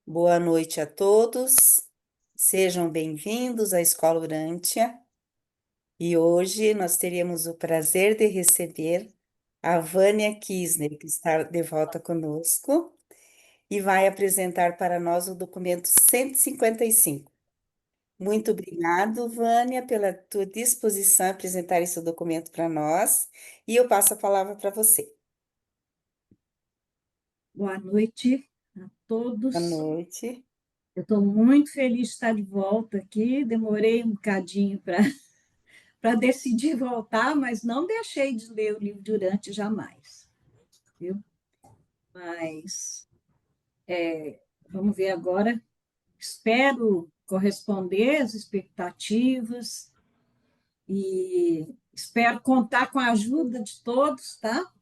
Boa noite a todos, sejam bem-vindos à Escola Urântia e hoje nós teríamos o prazer de receber a Vânia Kisner, que está de volta conosco e vai apresentar para nós o documento 155. Muito obrigado, Vânia, pela tua disposição a apresentar esse documento para nós e eu passo a palavra para você. Boa noite a Boa todos. noite. Eu estou muito feliz de estar de volta aqui. Demorei um bocadinho para decidir voltar, mas não deixei de ler o livro durante jamais, viu? Mas vamos ver agora. Espero corresponder às expectativas e espero contar com a ajuda de todos, tá?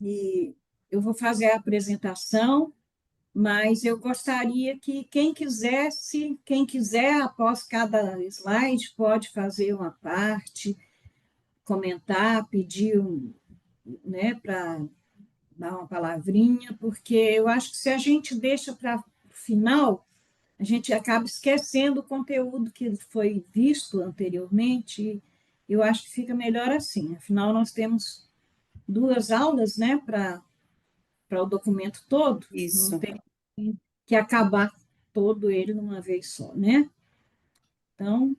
E eu vou fazer a apresentação. Mas eu gostaria que quem quiser, após cada slide, pode fazer uma parte, comentar, pedir né, para dar uma palavrinha, porque eu acho que se a gente deixa para o final, a gente acaba esquecendo o conteúdo que foi visto anteriormente. Eu acho que fica melhor assim. Afinal, nós temos duas aulas, né, para o documento todo, não Isso. tem que acabar todo ele numa vez só, né? Então,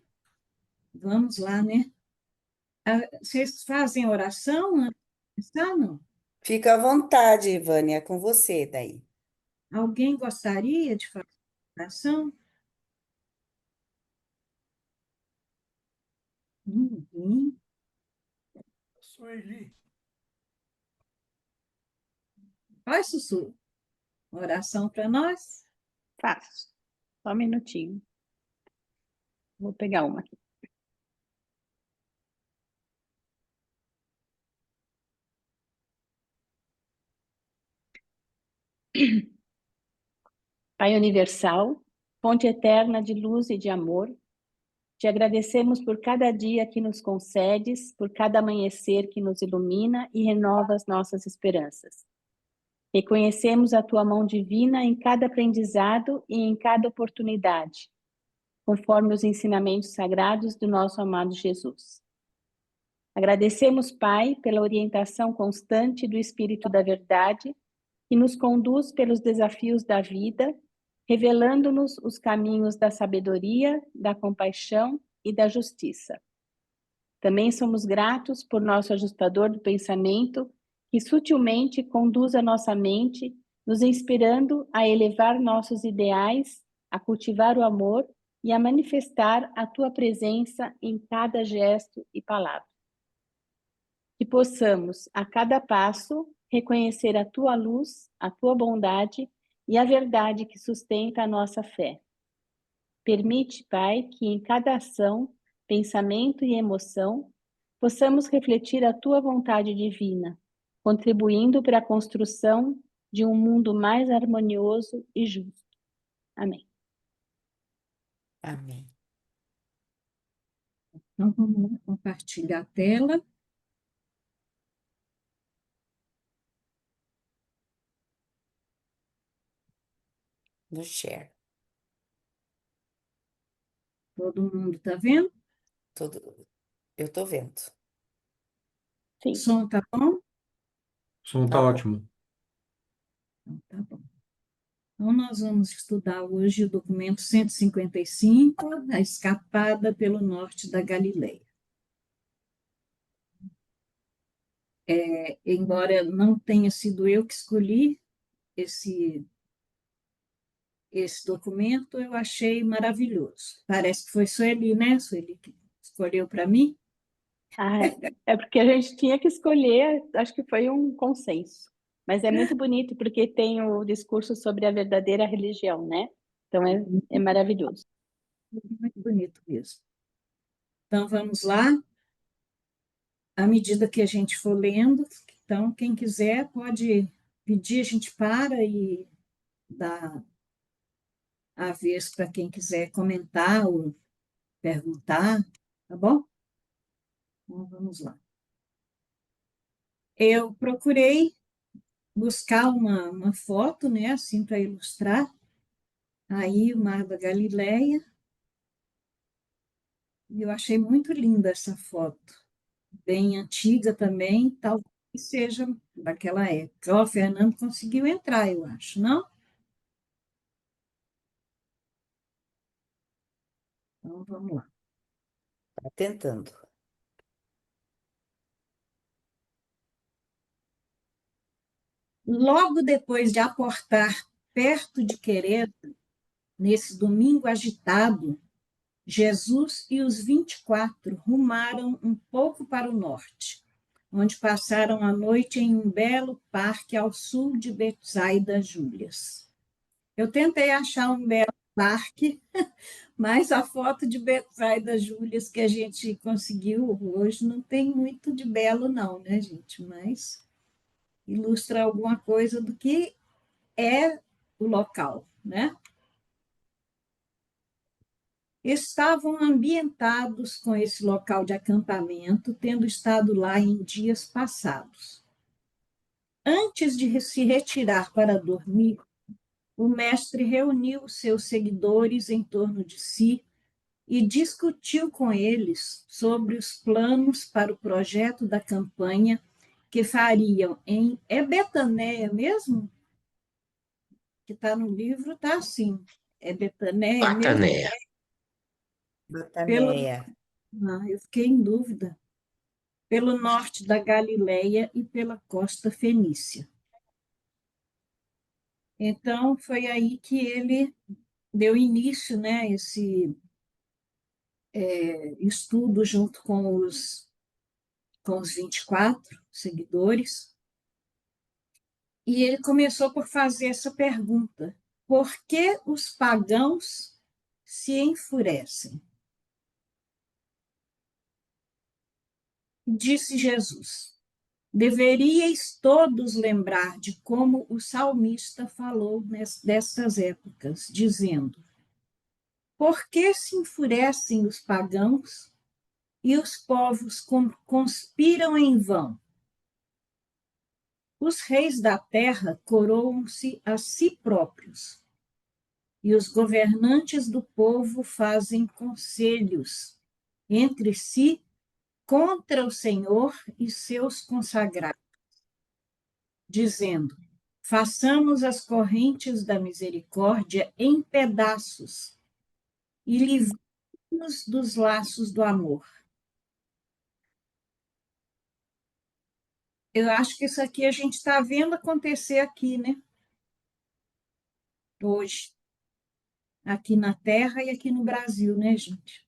vamos lá, né? Vocês fazem oração antes de começar, não? Fica à vontade, Vânia, é com você daí. Alguém gostaria de fazer oração? Ninguém. Sueli. Faz, Sussu, oração para nós? Faço. Só um minutinho. Vou pegar uma aqui. Pai universal, fonte eterna de luz e de amor, te agradecemos por cada dia que nos concedes, por cada amanhecer que nos ilumina e renova as nossas esperanças. Reconhecemos a tua mão divina em cada aprendizado e em cada oportunidade, conforme os ensinamentos sagrados do nosso amado Jesus. Agradecemos, Pai, pela orientação constante do Espírito da Verdade, que nos conduz pelos desafios da vida, revelando-nos os caminhos da sabedoria, da compaixão e da justiça. Também somos gratos por nosso ajustador do pensamento, que sutilmente conduz a nossa mente, nos inspirando a elevar nossos ideais, a cultivar o amor e a manifestar a tua presença em cada gesto e palavra. Que possamos, a cada passo, reconhecer a tua luz, a tua bondade e a verdade que sustenta a nossa fé. Permite, Pai, que em cada ação, pensamento e emoção, possamos refletir a tua vontade divina, contribuindo para a construção de um mundo mais harmonioso e justo. Amém. Amém. Então, vamos lá, compartilhar a tela. No share. Todo mundo está vendo? Tudo. Eu tô vendo. O Sim. som está bom? O som Tá tá bom. ótimo. Então, tá bom. Então, nós vamos estudar hoje o documento 155, a escapada pelo norte da Galileia. Embora não tenha sido eu que escolhi esse documento, eu achei maravilhoso. Parece que foi Sueli, né, Sueli, que escolheu para mim. Ah, é porque a gente tinha que escolher, acho que foi um consenso. Mas é muito bonito porque tem o discurso sobre a verdadeira religião, né? Então é maravilhoso. Muito bonito mesmo. Então, vamos lá. À medida que a gente for lendo, então, quem quiser pode pedir, a gente para e dá a vez para quem quiser comentar ou perguntar, tá bom? Então, vamos lá. Eu procurei buscar uma foto, né, assim, para ilustrar. Aí, o Mar da Galileia, e eu achei muito linda essa foto, bem antiga também, talvez seja daquela época. Ó, o Fernando conseguiu entrar, eu acho, não? Então, vamos lá. Tá tentando. Logo depois de aportar perto de Querer, nesse domingo agitado, Jesus e os 24 rumaram um pouco para o norte, onde passaram a noite em um belo parque ao sul de Betsaida Júlias. Eu tentei achar um belo parque, mas a foto de Betsaida Júlias que a gente conseguiu hoje não tem muito de belo, não, né, gente? Mas ilustra alguma coisa do que é o local, né? Estavam ambientados com esse local de acampamento, tendo estado lá em dias passados. Antes de se retirar para dormir, o mestre reuniu seus seguidores em torno de si e discutiu com eles sobre os planos para o projeto da campanha que fariam em. É Betanéia mesmo? Que está no livro, está assim. É Betanéia mesmo? Batané. Pelo... Bataneia. eu fiquei em dúvida. Pelo norte da Galileia e pela costa fenícia. Então, foi aí que ele deu início, né, esse estudo junto com os 24 seguidores, e ele começou por fazer essa pergunta: por que os pagãos se enfurecem? Disse Jesus: deveríeis todos lembrar de como o salmista falou nestas épocas, dizendo: por que se enfurecem os pagãos e os povos conspiram em vão? Os reis da terra coroam-se a si próprios, e os governantes do povo fazem conselhos entre si contra o Senhor e seus consagrados, dizendo: façamos as correntes da misericórdia em pedaços e livremos dos laços do amor. Eu acho que isso aqui a gente está vendo acontecer aqui, né? Hoje, aqui na Terra e aqui no Brasil, né, gente?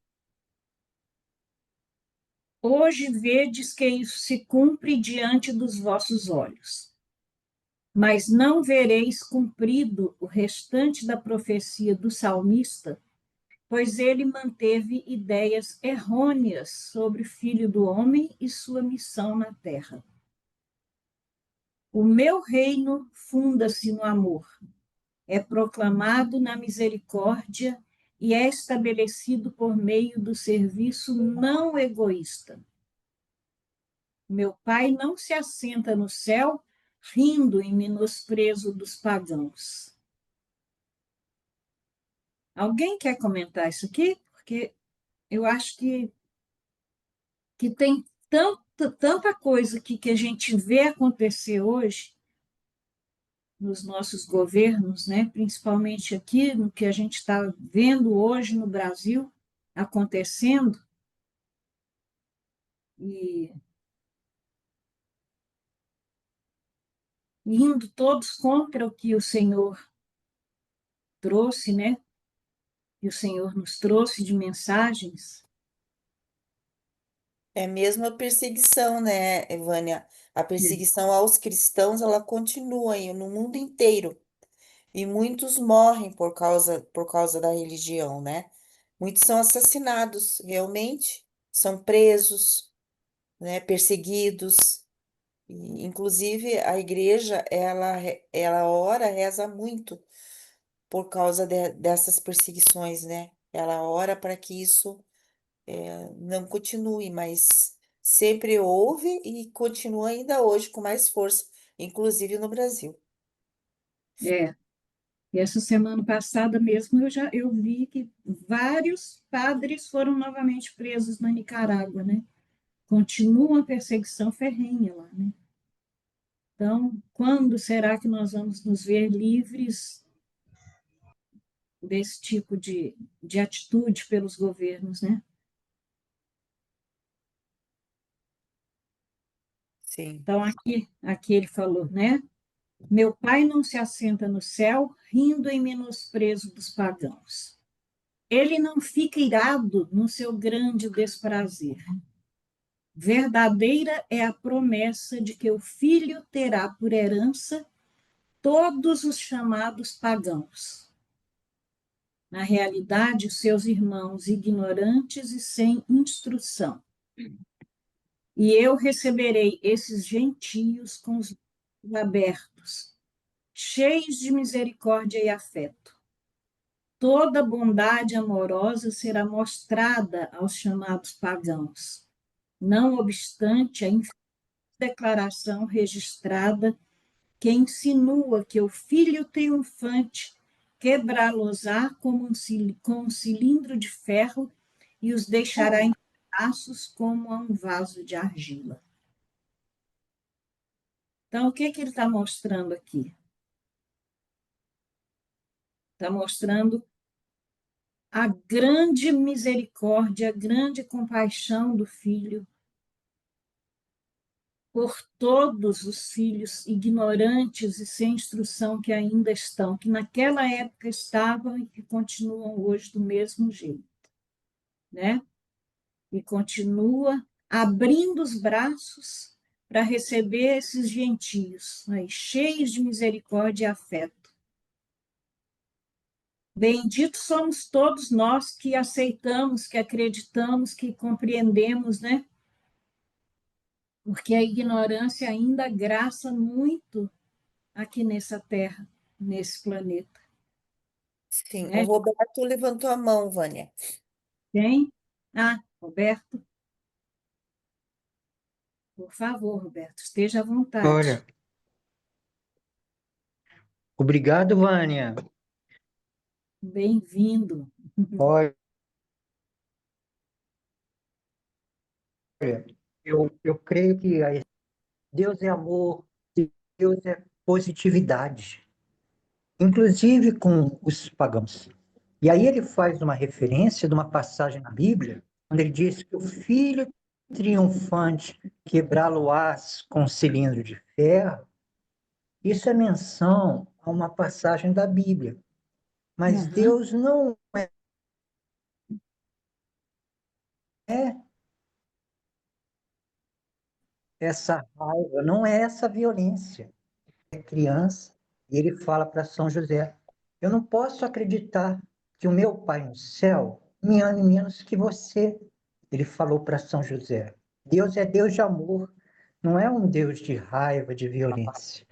Hoje vedes que isso se cumpre diante dos vossos olhos, mas não vereis cumprido o restante da profecia do salmista, pois ele manteve ideias errôneas sobre o Filho do Homem e sua missão na Terra. O meu reino funda-se no amor, é proclamado na misericórdia e é estabelecido por meio do serviço não egoísta. Meu Pai não se assenta no céu rindo em menosprezo dos pagãos. Alguém quer comentar isso aqui? Porque eu acho que tem tanta coisa que a gente vê acontecer hoje nos nossos governos, né? Principalmente aqui no que a gente está vendo hoje no Brasil acontecendo, e indo todos contra o que o Senhor trouxe, né? E o Senhor nos trouxe de mensagens. É mesmo a perseguição, né, Evânia? A perseguição aos cristãos, ela continua aí no mundo inteiro. E muitos morrem por causa da religião, né? Muitos são assassinados, realmente, são presos, né, perseguidos. E, inclusive, a igreja, ela ora, reza muito por causa dessas perseguições, né? Ela ora para que isso não continue, mas sempre houve e continua ainda hoje com mais força, inclusive no Brasil. É, e essa semana passada mesmo eu vi que vários padres foram novamente presos na Nicarágua, né? Continua a perseguição ferrenha lá, né? Então, quando será que nós vamos nos ver livres desse tipo de atitude pelos governos, né? Sim. Então, aqui ele falou, né? Meu pai não se assenta no céu, rindo em menosprezo dos pagãos. Ele não fica irado no seu grande desprazer. Verdadeira é a promessa de que o filho terá por herança todos os chamados pagãos. Na realidade, seus irmãos ignorantes e sem instrução. E eu receberei esses gentios com os braços abertos, cheios de misericórdia e afeto. Toda bondade amorosa será mostrada aos chamados pagãos. Não obstante a declaração registrada que insinua que o filho triunfante quebrá-los-á como com um cilindro de ferro e os deixará em pedaços como a um vaso de argila. Então, o que ele está mostrando aqui? Está mostrando a grande misericórdia, a grande compaixão do filho por todos os filhos ignorantes e sem instrução que ainda estão, que naquela época estavam e que continuam hoje do mesmo jeito, né? E continua abrindo os braços para receber esses gentios, né? Cheios de misericórdia e afeto. Benditos somos todos nós que aceitamos, que acreditamos, que compreendemos, né? Porque a ignorância ainda graça muito aqui nessa terra, nesse planeta. Sim, o Né? Roberto levantou a mão, Vânia. Quem? Ah, Roberto, por favor, Roberto, esteja à vontade. Olha, obrigado, Vânia. Bem-vindo. Olha, eu creio que Deus é amor, Deus é positividade, inclusive com os pagãos. E aí ele faz uma referência de uma passagem na Bíblia, onde ele diz que o filho triunfante quebrá-lo-ás com cilindro de ferro. Isso é menção a uma passagem da Bíblia. Mas Uhum. Deus não é essa raiva, não é essa violência. É criança, e ele fala para São José: eu não posso acreditar que o meu Pai no céu me ame menos que você. Ele falou para São José: Deus é Deus de amor, não é um Deus de raiva, de violência.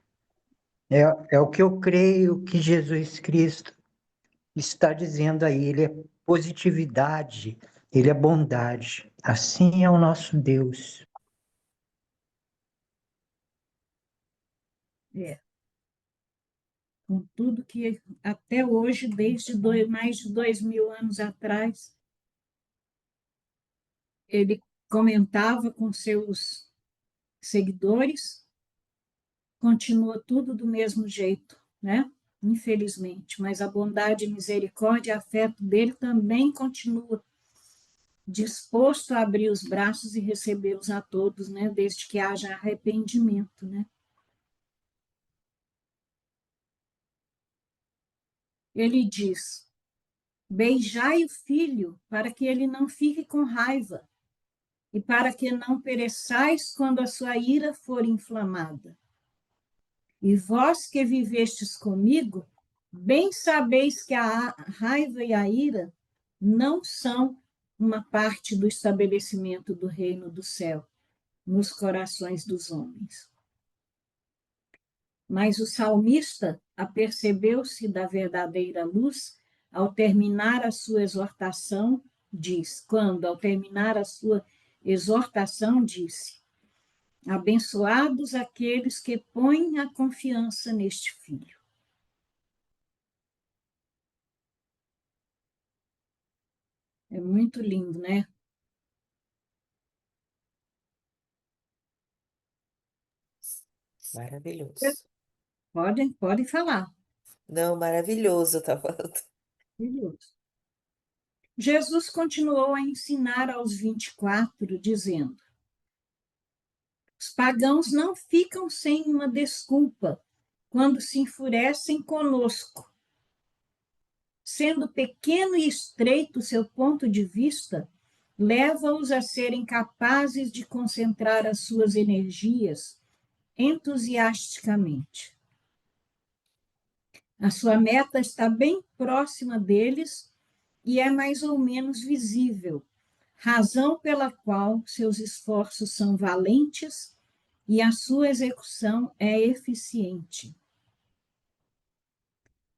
É o que eu creio que Jesus Cristo está dizendo aí. Ele é positividade, ele é bondade. Assim é o nosso Deus. É, com tudo que até hoje, desde mais de 2000 anos atrás, ele comentava com seus seguidores, continua tudo do mesmo jeito, né? Infelizmente, mas a bondade, misericórdia e afeto dele também continua disposto a abrir os braços e recebê-los a todos, né? Desde que haja arrependimento, né? Ele diz: beijai o filho para que ele não fique com raiva e para que não pereçais quando a sua ira for inflamada. E vós que vivestes comigo, bem sabeis que a raiva e a ira não são uma parte do estabelecimento do reino do céu nos corações dos homens. Mas o salmista apercebeu-se da verdadeira luz ao terminar a sua exortação, diz, quando ao terminar a sua exortação disse: Abençoados aqueles que põem a confiança neste Filho. É muito lindo, né? Maravilhoso. Podem falar. Não, maravilhoso, eu tava falando. Maravilhoso. Jesus continuou a ensinar aos 24, dizendo: os pagãos não ficam sem uma desculpa quando se enfurecem conosco. Sendo pequeno e estreito seu ponto de vista, leva-os a serem capazes de concentrar as suas energias entusiasticamente. A sua meta está bem próxima deles e é mais ou menos visível, razão pela qual seus esforços são valentes e a sua execução é eficiente.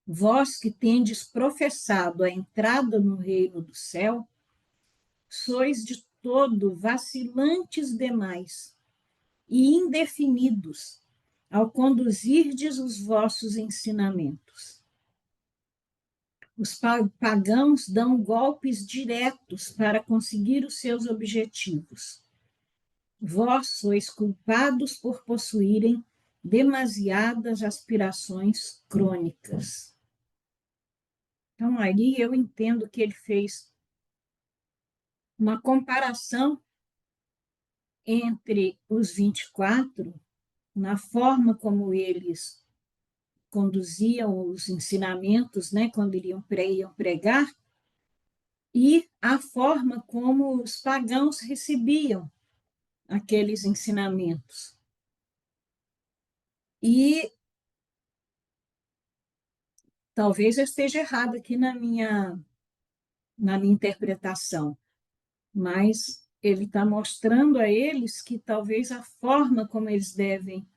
Vós que tendes professado a entrada no reino do céu, sois de todo vacilantes demais e indefinidos ao conduzirdes os vossos ensinamentos. Os pagãos dão golpes diretos para conseguir os seus objetivos. Vós sois culpados por possuírem demasiadas aspirações crônicas. Então, aí eu entendo que ele fez uma comparação entre os 24, na forma como eles conduziam os ensinamentos, né, quando iam pregar, e a forma como os pagãos recebiam aqueles ensinamentos. E talvez eu esteja errada aqui na minha interpretação, mas ele está mostrando a eles que talvez a forma como eles devem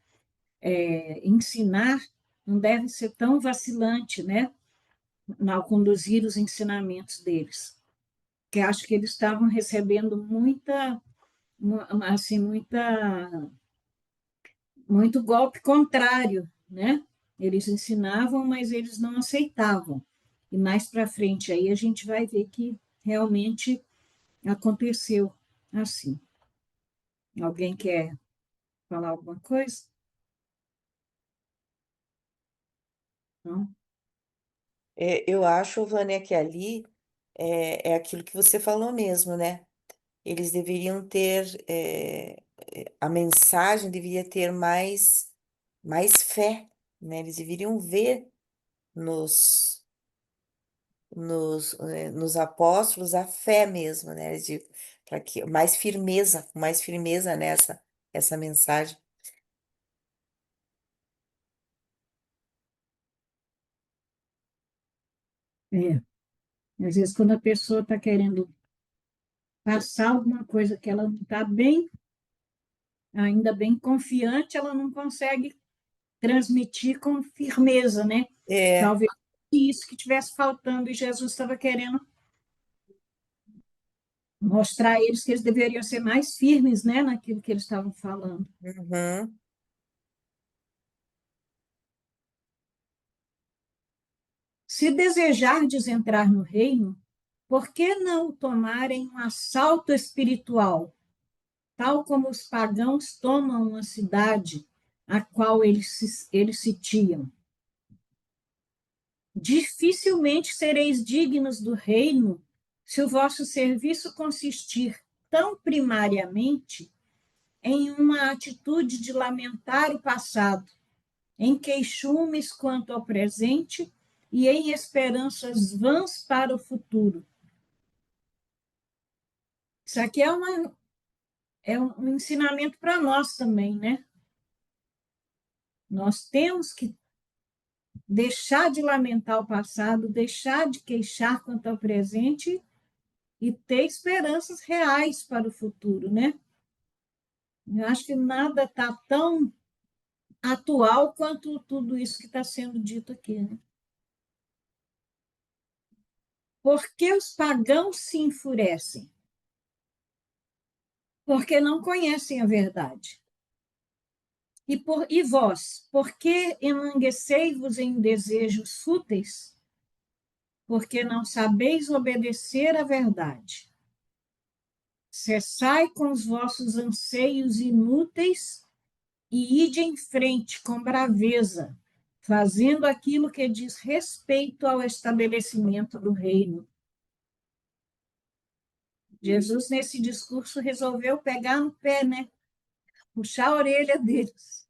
ensinar não deve ser tão vacilante, né, ao conduzir os ensinamentos deles. Que acho que eles estavam recebendo assim, muito golpe contrário, né? Eles ensinavam, mas eles não aceitavam. E mais para frente aí a gente vai ver que realmente aconteceu assim. Alguém quer falar alguma coisa? Não? Eu acho, Vânia, que ali é aquilo que você falou mesmo, né? Eles deveriam ter, a mensagem deveria ter mais fé, né? Eles deveriam ver nos, nos apóstolos a fé mesmo, né? Para que mais firmeza nessa essa mensagem. É. Às vezes, quando a pessoa está querendo passar alguma coisa que ela não está bem, ainda bem confiante, ela não consegue transmitir com firmeza, né? É, Talvez isso que tivesse faltando e Jesus estava querendo mostrar a eles que eles deveriam ser mais firmes, né, naquilo que eles estavam falando. uhum. Se desejardes entrar no reino, por que não tomarem um assalto espiritual, tal como os pagãos tomam uma cidade a qual eles sitiam? Dificilmente sereis dignos do reino se o vosso serviço consistir tão primariamente em uma atitude de lamentar o passado, em queixumes quanto ao presente e em esperanças vãs para o futuro. Isso aqui é um ensinamento para nós também, né? Nós temos que deixar de lamentar o passado, deixar de queixar quanto ao presente e ter esperanças reais para o futuro, né? Eu acho que nada está tão atual quanto tudo isso que está sendo dito aqui, né? Por que os pagãos se enfurecem? Porque não conhecem a verdade. E vós, por que enlanguecei-vos em desejos fúteis? Porque não sabeis obedecer à verdade. Cessai com os vossos anseios inúteis e ide em frente com braveza, fazendo aquilo que diz respeito ao estabelecimento do reino. Jesus, nesse discurso, resolveu pegar no pé, né? Puxar a orelha deles.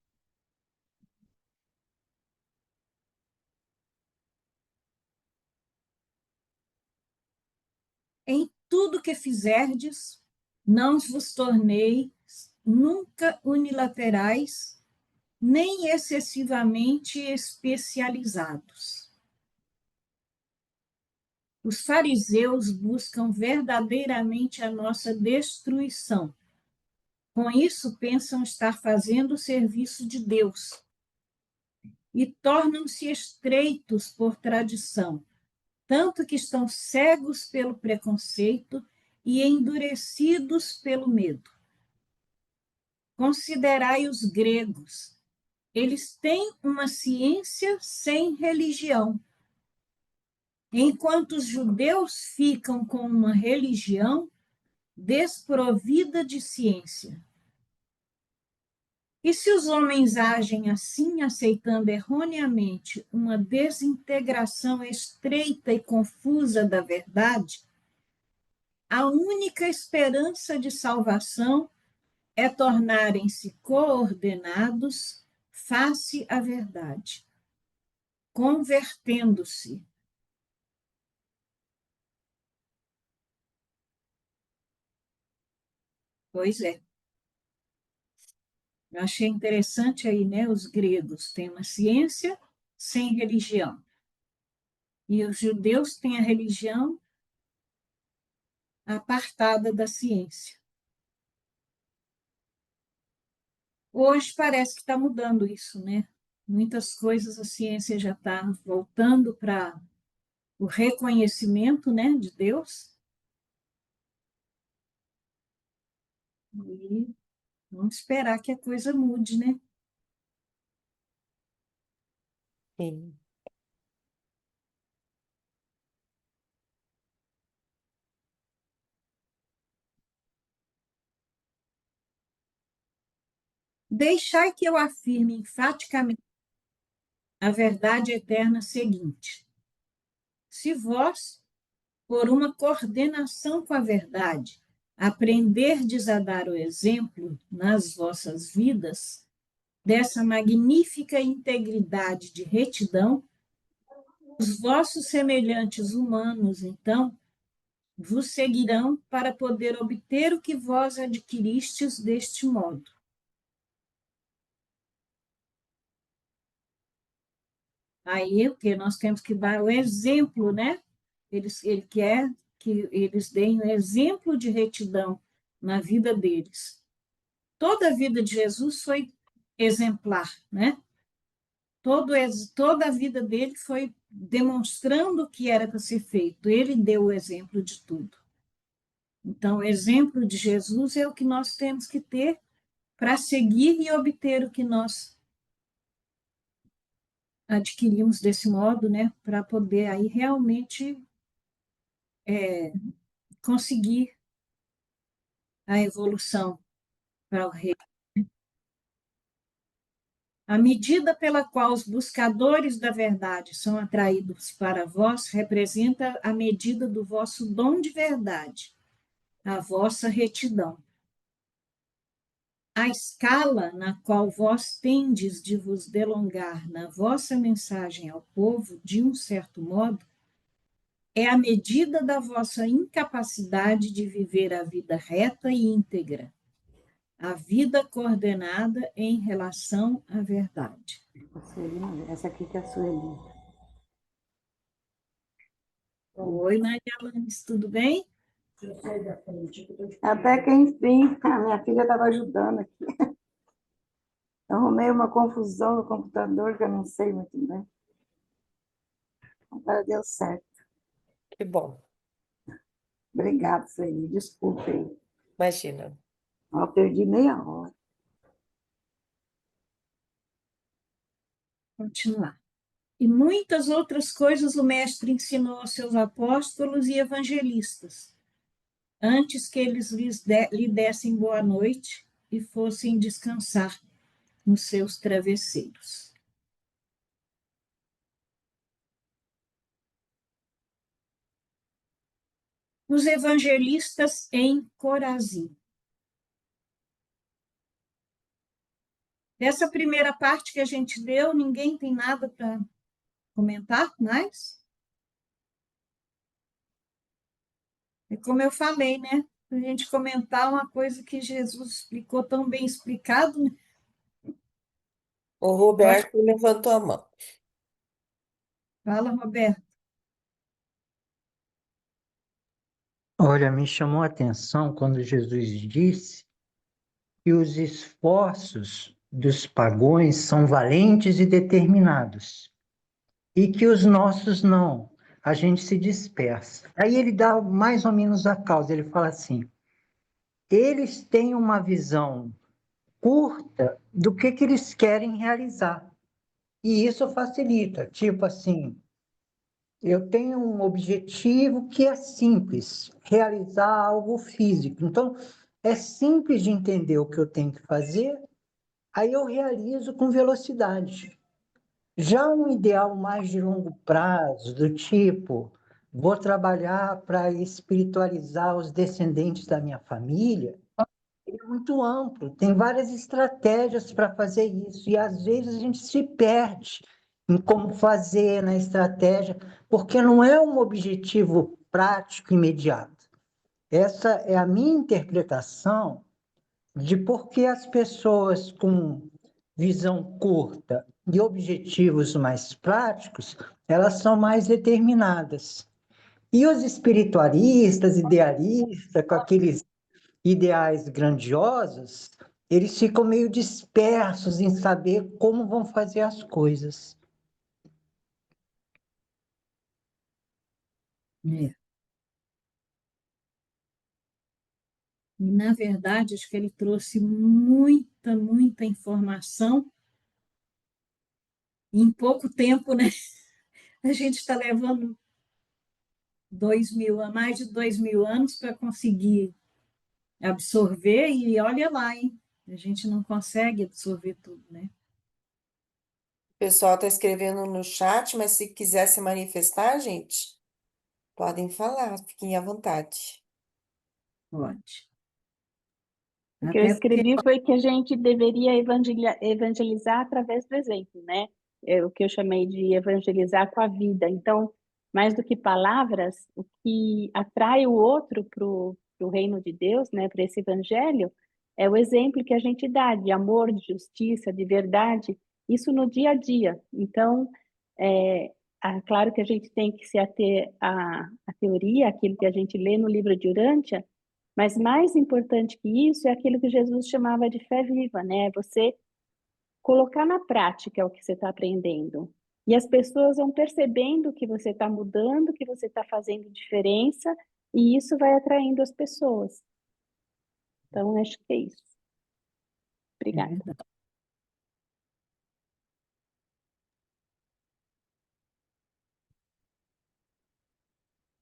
Em tudo que fizerdes, não vos torneis nunca unilaterais, nem excessivamente especializados. Os fariseus buscam verdadeiramente a nossa destruição. Com isso, pensam estar fazendo o serviço de Deus e tornam-se estreitos por tradição, tanto que estão cegos pelo preconceito e endurecidos pelo medo. Considerai os gregos. Eles têm uma ciência sem religião, enquanto os judeus ficam com uma religião desprovida de ciência. E se os homens agem assim, aceitando erroneamente uma desintegração estreita e confusa da verdade, a única esperança de salvação é tornarem-se coordenados face à verdade, convertendo-se. Pois é. Eu achei interessante aí, né? Os gregos têm uma ciência sem religião. E os judeus têm a religião apartada da ciência. Hoje parece que está mudando isso, né? Muitas coisas a ciência já está voltando para o reconhecimento, né, de Deus. E vamos esperar que a coisa mude, né? Sim. Deixai que eu afirme enfaticamente a verdade eterna seguinte: se vós, por uma coordenação com a verdade, aprenderdes a dar o exemplo nas vossas vidas dessa magnífica integridade de retidão, os vossos semelhantes humanos, então, vos seguirão para poder obter o que vós adquiristes deste modo. Aí, o que nós temos que dar o exemplo, né? Ele quer que eles deem o exemplo de retidão na vida deles. Toda a vida de Jesus foi exemplar, né? Toda a vida dele foi demonstrando o que era para ser feito. Ele deu o exemplo de tudo. Então, o exemplo de Jesus é o que nós temos que ter para seguir e obter o que nós adquirimos desse modo, né? Para poder aí realmente conseguir a evolução para o reino. A medida pela qual os buscadores da verdade são atraídos para vós representa a medida do vosso dom de verdade, a vossa retidão. A escala na qual vós tendes de vos delongar na vossa mensagem ao povo, de um certo modo, é a medida da vossa incapacidade de viver a vida reta e íntegra, a vida coordenada em relação à verdade. Essa aqui que é a Sueli. Oi, Maria Alanis, tudo bem? Até que enfim, a minha filha estava ajudando aqui. Arrumei uma confusão no computador que eu não sei muito bem. Agora deu certo. Que bom. Obrigada, Sueli. Desculpe. Imagina. Eu perdi meia hora. continuar. E muitas outras coisas o Mestre ensinou aos seus apóstolos e evangelistas, antes que eles lhe dessem boa noite e fossem descansar nos seus travesseiros. Os evangelistas em Corazim. Dessa primeira parte que a gente deu, ninguém tem nada para comentar mais? É como eu falei, né? Para a gente comentar uma coisa que Jesus explicou tão bem explicado, né? O Pode Roberto levantou a mão. falar, Roberto. Olha, me chamou a atenção quando Jesus disse que os esforços dos pagões são valentes e determinados, e que os nossos não, a gente se dispersa. Aí ele dá mais ou menos a causa, ele fala assim: eles têm uma visão curta do que eles querem realizar, e isso facilita, tipo assim, eu tenho um objetivo que é simples, realizar algo físico. Então, é simples de entender o que eu tenho que fazer, aí eu realizo com velocidade. Já um ideal mais de longo prazo, do tipo, vou trabalhar para espiritualizar os descendentes da minha família, ele é muito amplo, tem várias estratégias para fazer isso, e às vezes a gente se perde em como fazer na estratégia, porque não é um objetivo prático imediato. Essa é a minha interpretação de por que as pessoas com visão curta e objetivos mais práticos, elas são mais determinadas. E os espiritualistas, idealistas, com aqueles ideais grandiosos, eles ficam meio dispersos em saber como vão fazer as coisas. É. E, na verdade, acho que ele trouxe muita informação em pouco tempo, né? A gente está levando mais de 2.000 anos para conseguir absorver, e olha lá, hein? A gente não consegue absorver tudo, né? O pessoal está escrevendo no chat, mas se quiser se manifestar, gente, podem falar, fiquem à vontade. Pode. O que eu Até porque, escrevi foi que a gente deveria evangelizar através do exemplo, né? É o que eu chamei de evangelizar com a vida. Então, mais do que palavras, o que atrai o outro para o reino de Deus, né? Para esse evangelho, é o exemplo que a gente dá de amor, de justiça, de verdade, isso no dia a dia. Então, claro que a gente tem que se ater à teoria, aquilo que a gente lê no livro de Urântia, mas mais importante que isso é aquilo que Jesus chamava de fé viva, né? Você colocar na prática o que você está aprendendo. E as pessoas vão percebendo que você está mudando, que você está fazendo diferença, e isso vai atraindo as pessoas. Então, acho que é isso. é Obrigada. verdade.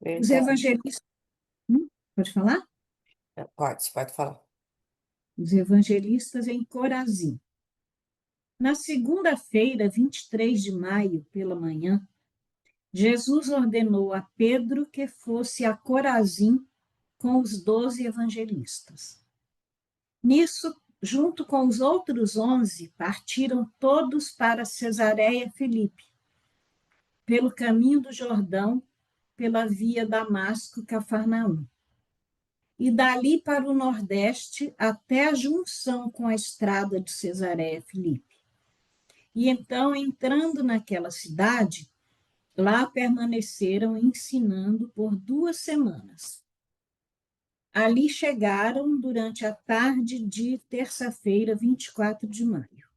Os Verdade. evangelistas. Pode falar? Pode falar. Os evangelistas em Corazim. Na segunda-feira, 23 de maio, pela manhã, Jesus ordenou a Pedro que fosse a Corazim com os 12 evangelistas. Nisso, junto com os outros 11, partiram todos para Cesareia Filipe, pelo caminho do Jordão, pela via Damasco-Cafarnaum, e dali para o nordeste até a junção com a estrada de Cesareia Filipe. E então, entrando naquela cidade, lá permaneceram ensinando por 2 semanas. Ali chegaram durante a tarde de terça-feira, 24 de maio.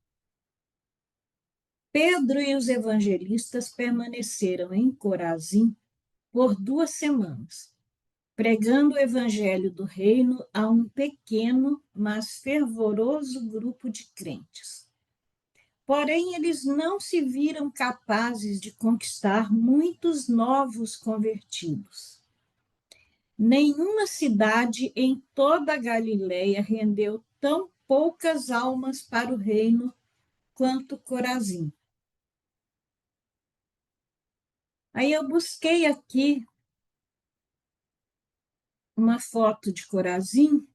Pedro e os evangelistas permaneceram em Corazim por 2 semanas, pregando o evangelho do reino a um pequeno, mas fervoroso grupo de crentes. Porém, eles não se viram capazes de conquistar muitos novos convertidos. Nenhuma cidade em toda a Galileia rendeu tão poucas almas para o reino quanto Corazim. Aí eu busquei aqui uma foto de Corazim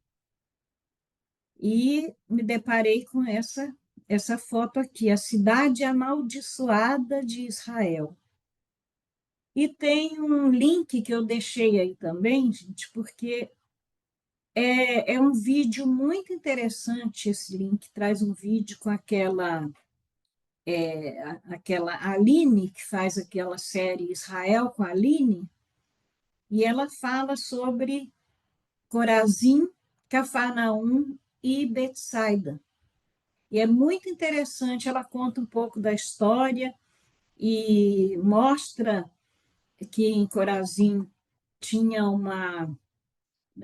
e me deparei com essa foto aqui, a cidade amaldiçoada de Israel. E tem um link que eu deixei aí também, gente, porque é um vídeo muito interessante. Esse link traz um vídeo com aquela Aline, que faz aquela série Israel com a Aline, e ela fala sobre Corazim, Cafarnaum e Betsaida. E é muito interessante, ela conta um pouco da história e mostra que em Corazim tinha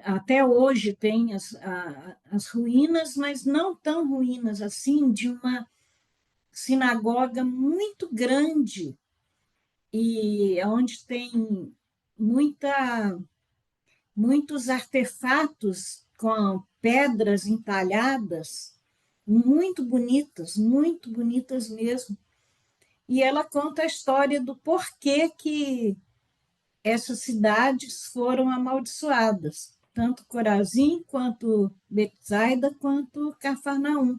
até hoje tem as ruínas, mas não tão ruínas assim, de uma sinagoga muito grande e onde tem muita, muitos artefatos com pedras entalhadas, muito bonitas mesmo. E ela conta a história do porquê que essas cidades foram amaldiçoadas, tanto Corazim, quanto Betsaida, quanto Cafarnaum.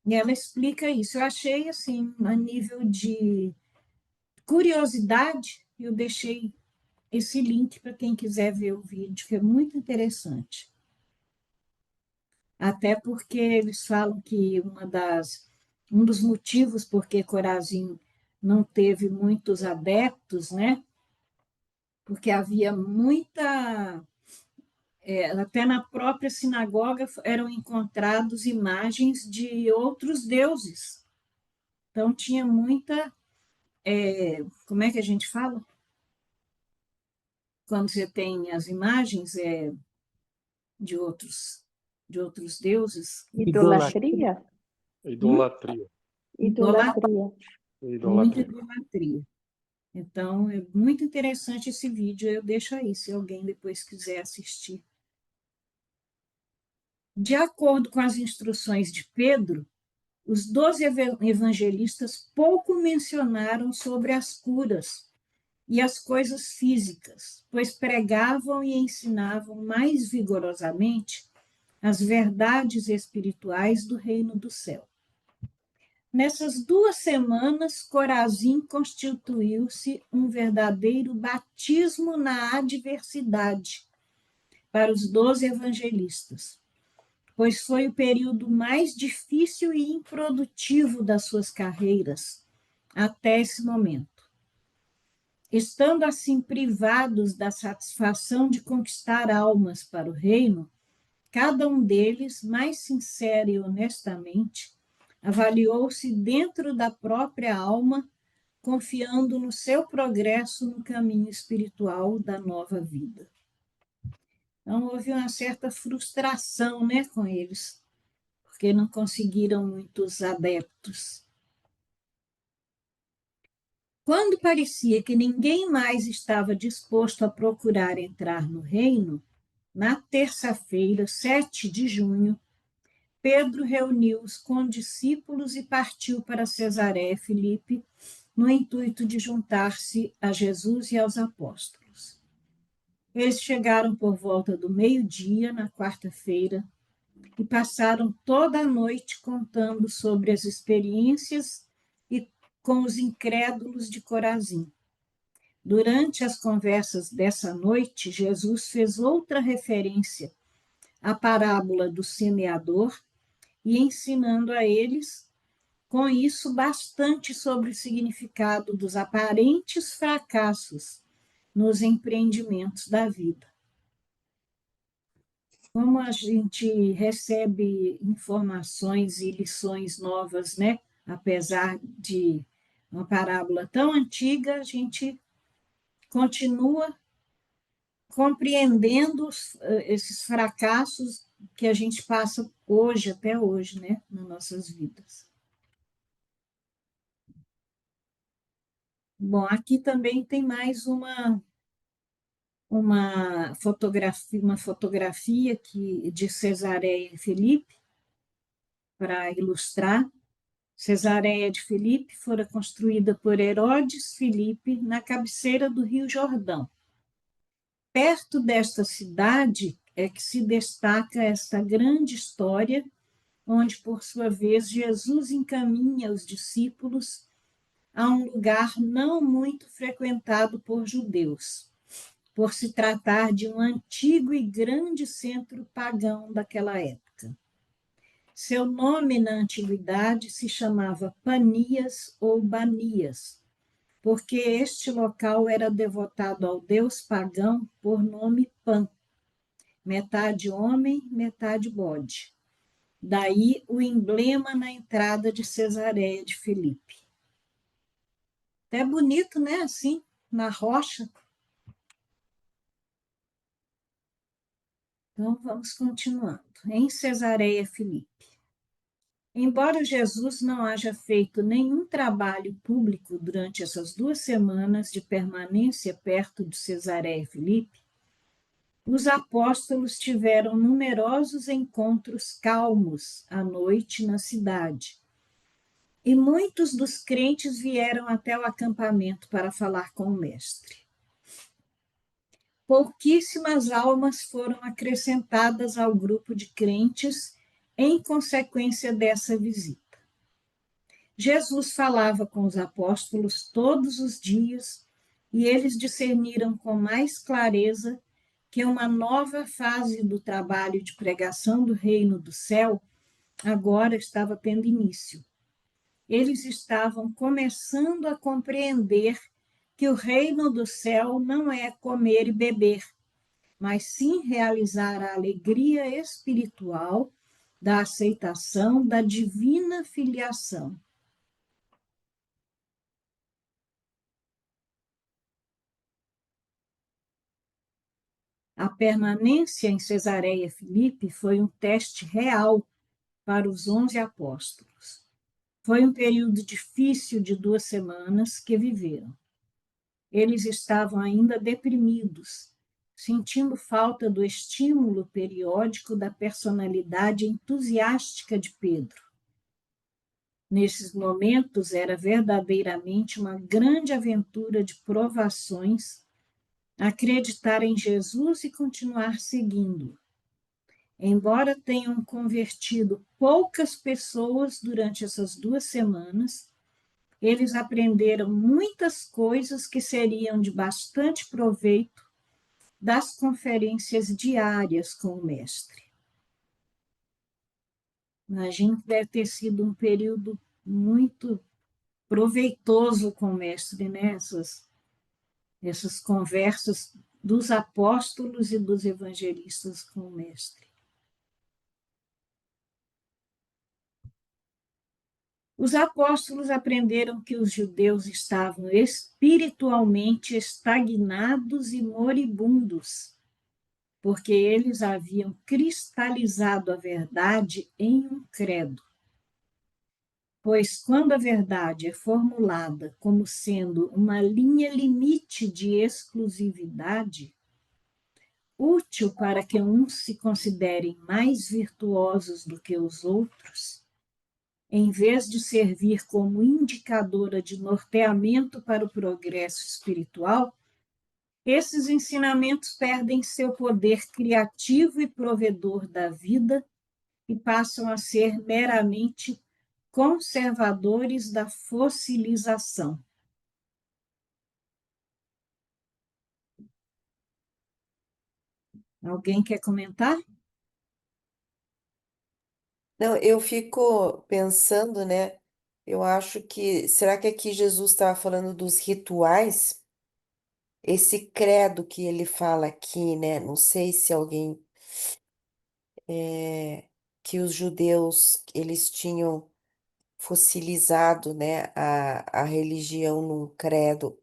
E ela explica isso. Eu achei, assim, a nível de curiosidade, eu deixei esse link para quem quiser ver o vídeo, que é muito interessante. Até porque eles falam que um dos motivos por que Corazim não teve muitos adeptos, né? Porque havia até na própria sinagoga eram encontrados imagens de outros deuses. Então tinha muita, como é que a gente fala? Quando você tem as imagens de outros de outros deuses, Idolatria? hum? Idolatria. Idolatria. Muita Idolatria. idolatria. Então, é muito interessante esse vídeo, eu deixo aí, se alguém depois quiser assistir. De acordo com as instruções de Pedro, os 12 evangelistas pouco mencionaram sobre as curas e as coisas físicas, pois pregavam e ensinavam mais vigorosamente as verdades espirituais do reino do céu. Nessas 2 semanas, Corazim constituiu-se um verdadeiro batismo na adversidade para os 12 evangelistas, pois foi o período mais difícil e improdutivo das suas carreiras até esse momento. Estando assim privados da satisfação de conquistar almas para o reino, cada um deles, mais sincero e honestamente, avaliou-se dentro da própria alma, confiando no seu progresso no caminho espiritual da nova vida. Então, houve uma certa frustração, né, com eles, porque não conseguiram muitos adeptos. Quando parecia que ninguém mais estava disposto a procurar entrar no reino, na terça-feira, 7 de junho, Pedro reuniu os condiscípulos e partiu para Cesareia Filipe, no intuito de juntar-se a Jesus e aos apóstolos. Eles chegaram por volta do meio-dia, na quarta-feira, e passaram toda a noite contando sobre as experiências e com os incrédulos de Corazim. Durante as conversas dessa noite, Jesus fez outra referência à parábola do semeador e ensinando a eles, com isso, bastante sobre o significado dos aparentes fracassos nos empreendimentos da vida. Como a gente recebe informações e lições novas, né? Apesar de uma parábola tão antiga, a gente continua compreendendo esses fracassos que a gente passa hoje, até hoje, né? Nas nossas vidas. Bom, aqui também tem mais uma fotografia de Cesareia e Filipe, para ilustrar. Cesareia de Filipe fora construída por Herodes Filipe na cabeceira do Rio Jordão. Perto desta cidade é que se destaca esta grande história, onde, por sua vez, Jesus encaminha os discípulos a um lugar não muito frequentado por judeus, por se tratar de um antigo e grande centro pagão daquela época. Seu nome na antiguidade se chamava Panias ou Banias, porque este local era devotado ao deus pagão por nome Pan, metade homem, metade bode. Daí o emblema na entrada de Cesareia de Filipe. É bonito, né? Assim, na rocha. Então, vamos continuando. Em Cesareia Filipe. Embora Jesus não haja feito nenhum trabalho público durante essas 2 semanas de permanência perto de Cesareia Filipe, os apóstolos tiveram numerosos encontros calmos à noite na cidade. E muitos dos crentes vieram até o acampamento para falar com o Mestre. Pouquíssimas almas foram acrescentadas ao grupo de crentes em consequência dessa visita. Jesus falava com os apóstolos todos os dias e eles discerniram com mais clareza que uma nova fase do trabalho de pregação do reino do céu agora estava tendo início. Eles estavam começando a compreender que o reino do céu não é comer e beber, mas sim realizar a alegria espiritual da aceitação da divina filiação. A permanência em Cesareia Filipe foi um teste real para os 11 apóstolos. Foi um período difícil de 2 semanas que viveram. Eles estavam ainda deprimidos, sentindo falta do estímulo periódico da personalidade entusiástica de Pedro. Nesses momentos era verdadeiramente uma grande aventura de provações acreditar em Jesus e continuar seguindo. Embora tenham convertido poucas pessoas durante essas 2 semanas, eles aprenderam muitas coisas que seriam de bastante proveito das conferências diárias com o mestre. Imagino que deve ter sido um período muito proveitoso com o mestre, né? Essas conversas dos apóstolos e dos evangelistas com o mestre. Os apóstolos aprenderam que os judeus estavam espiritualmente estagnados e moribundos, porque eles haviam cristalizado a verdade em um credo. Pois quando a verdade é formulada como sendo uma linha limite de exclusividade, útil para que uns se considerem mais virtuosos do que os outros, em vez de servir como indicadora de norteamento para o progresso espiritual, esses ensinamentos perdem seu poder criativo e provedor da vida e passam a ser meramente conservadores da fossilização. Alguém quer comentar? Não, eu fico pensando, né? Eu acho que, será que aqui Jesus estava falando dos rituais? Esse credo que ele fala aqui, né? Não sei se alguém, que os judeus, eles tinham fossilizado, né, a religião num credo.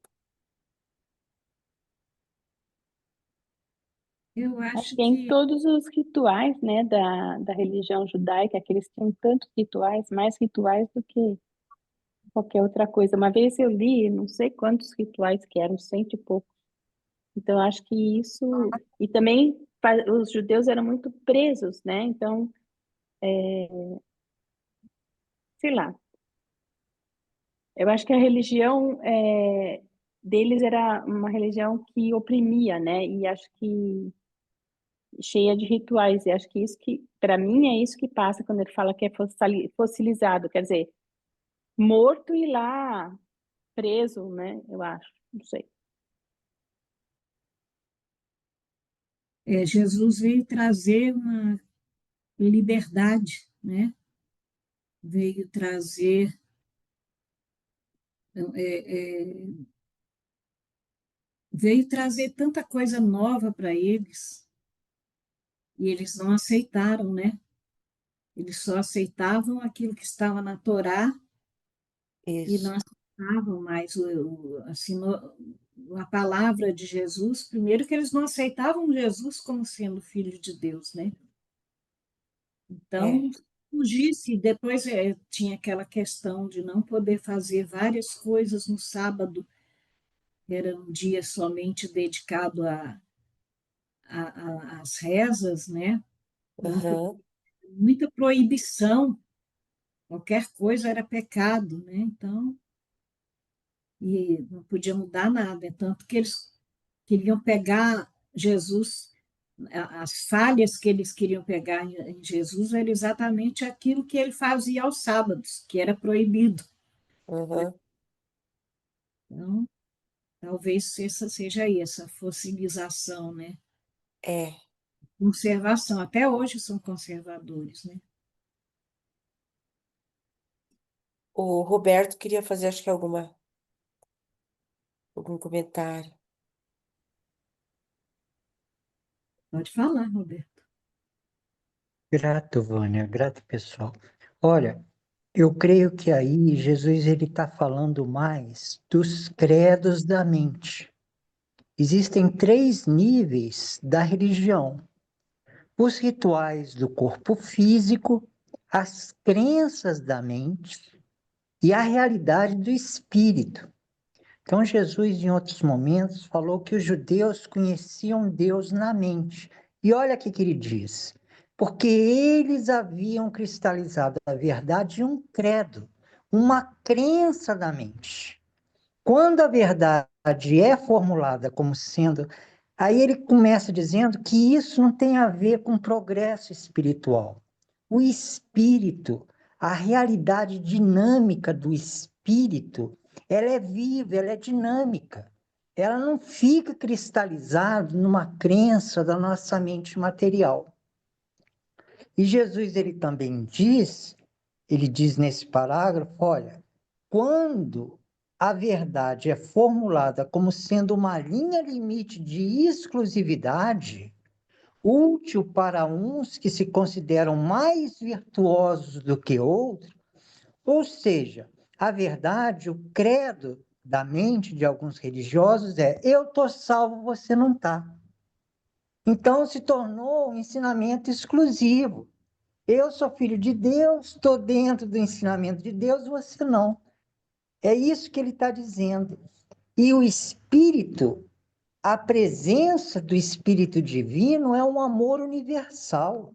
Eu Acho acho que em que todos os rituais, né, da religião judaica, que eles têm tantos rituais, mais rituais do que qualquer outra coisa. Uma vez eu li, não sei quantos rituais que eram, cento e pouco. Então, acho que isso... E também os judeus eram muito presos, né? Então, sei lá. Eu acho que a religião deles era uma religião que oprimia, né? E acho que cheia de rituais. E acho que isso que, para mim, é isso que passa quando ele fala que é fossilizado. Quer dizer, morto e lá preso, né? Eu acho, não sei. Jesus veio trazer uma liberdade, né? Veio trazer veio trazer tanta coisa nova para eles e eles não aceitaram, né? Eles só aceitavam aquilo que estava na Torá e Isso. não aceitavam mais assim, a palavra de Jesus. Primeiro que eles não aceitavam Jesus como sendo filho de Deus, né? É. Então, fugisse, depois tinha aquela questão de não poder fazer várias coisas no sábado, era um dia somente dedicado às rezas, né? Não, Aham. muita proibição, qualquer coisa era pecado, né? Então, e não podia mudar nada, tanto que eles queriam pegar Jesus, as falhas que eles queriam pegar em Jesus era exatamente aquilo que ele fazia aos sábados, que era proibido. Aham. Então, talvez essa seja aí, essa fossilização, né? É. Conservação, até hoje são conservadores, né? O Roberto queria fazer, acho que algum comentário. Pode falar, Roberto. Grato, Vânia, grato, pessoal. Olha, eu creio que aí Jesus ele está falando mais dos credos da mente. Existem três níveis da religião: os rituais do corpo físico, as crenças da mente e a realidade do espírito. Então, Jesus, em outros momentos, falou que os judeus conheciam Deus na mente. E olha o que ele diz: porque eles haviam cristalizado a verdade em um credo, uma crença da mente. Quando a verdade é formulada como sendo. Aí ele começa dizendo que isso não tem a ver com progresso espiritual. O espírito, a realidade dinâmica do espírito, ela é viva, ela é dinâmica. Ela não fica cristalizada numa crença da nossa mente material. E Jesus ele também diz, ele diz nesse parágrafo, olha, quando a verdade é formulada como sendo uma linha limite de exclusividade, útil para uns que se consideram mais virtuosos do que outros, ou seja, a verdade, o credo da mente de alguns religiosos é: eu estou salvo, você não está. Então se tornou um ensinamento exclusivo. Eu sou filho de Deus, estou dentro do ensinamento de Deus, você não. É isso que ele está dizendo. E o Espírito, a presença do Espírito Divino é um amor universal.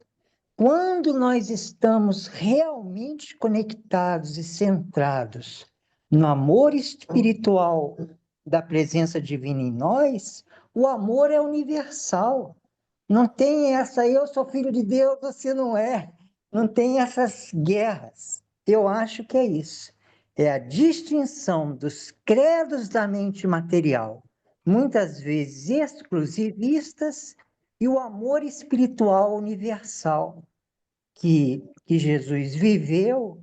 Quando nós estamos realmente conectados e centrados no amor espiritual da presença divina em nós, o amor é universal. Não tem essa, eu sou filho de Deus, você não é. Não tem essas guerras. Eu acho que é isso. É a distinção dos credos da mente material, muitas vezes exclusivistas, e o amor espiritual universal que Jesus viveu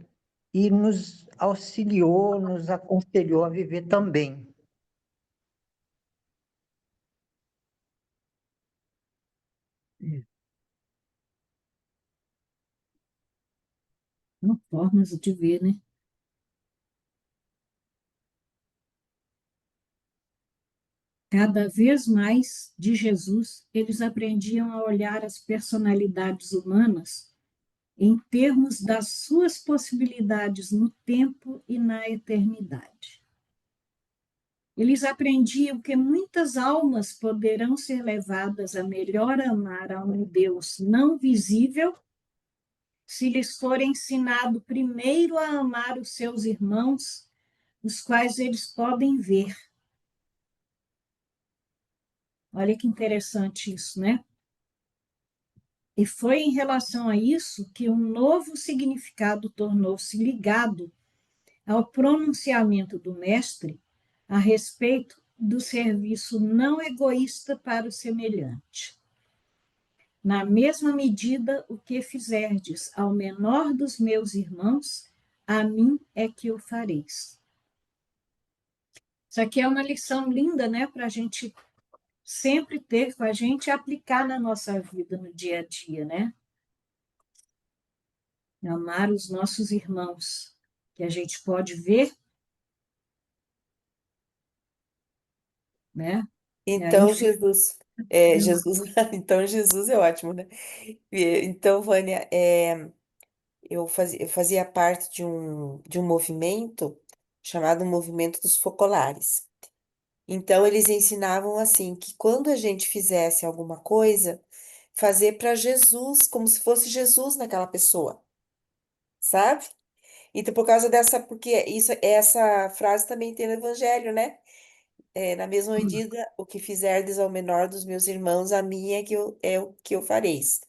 e nos auxiliou, nos aconselhou a viver também. São formas de ver, né? Cada vez mais de Jesus, eles aprendiam a olhar as personalidades humanas em termos das suas possibilidades no tempo e na eternidade. Eles aprendiam que muitas almas poderão ser levadas a melhor amar a um Deus não visível se lhes for ensinado primeiro a amar os seus irmãos, os quais eles podem ver. Olha que interessante isso, né? E foi em relação a isso que um novo significado tornou-se ligado ao pronunciamento do Mestre a respeito do serviço não egoísta para o semelhante. Na mesma medida, o que fizerdes ao menor dos meus irmãos, a mim é que o fareis. Isso aqui é uma lição linda, né, para a gente sempre ter com a gente e aplicar na nossa vida, no dia a dia, né? Amar os nossos irmãos, que a gente pode ver, né? E aí, Então, Jesus, então Jesus é ótimo, né? Então, Vânia, eu fazia parte de um movimento chamado Movimento dos Focolares. Então, eles ensinavam assim, que quando a gente fizesse alguma coisa, fazer para Jesus, como se fosse Jesus naquela pessoa, sabe? Então, por causa dessa, porque essa frase também tem no Evangelho, né? Na mesma medida, o que fizerdes ao menor dos meus irmãos, a mim é o que eu fareis.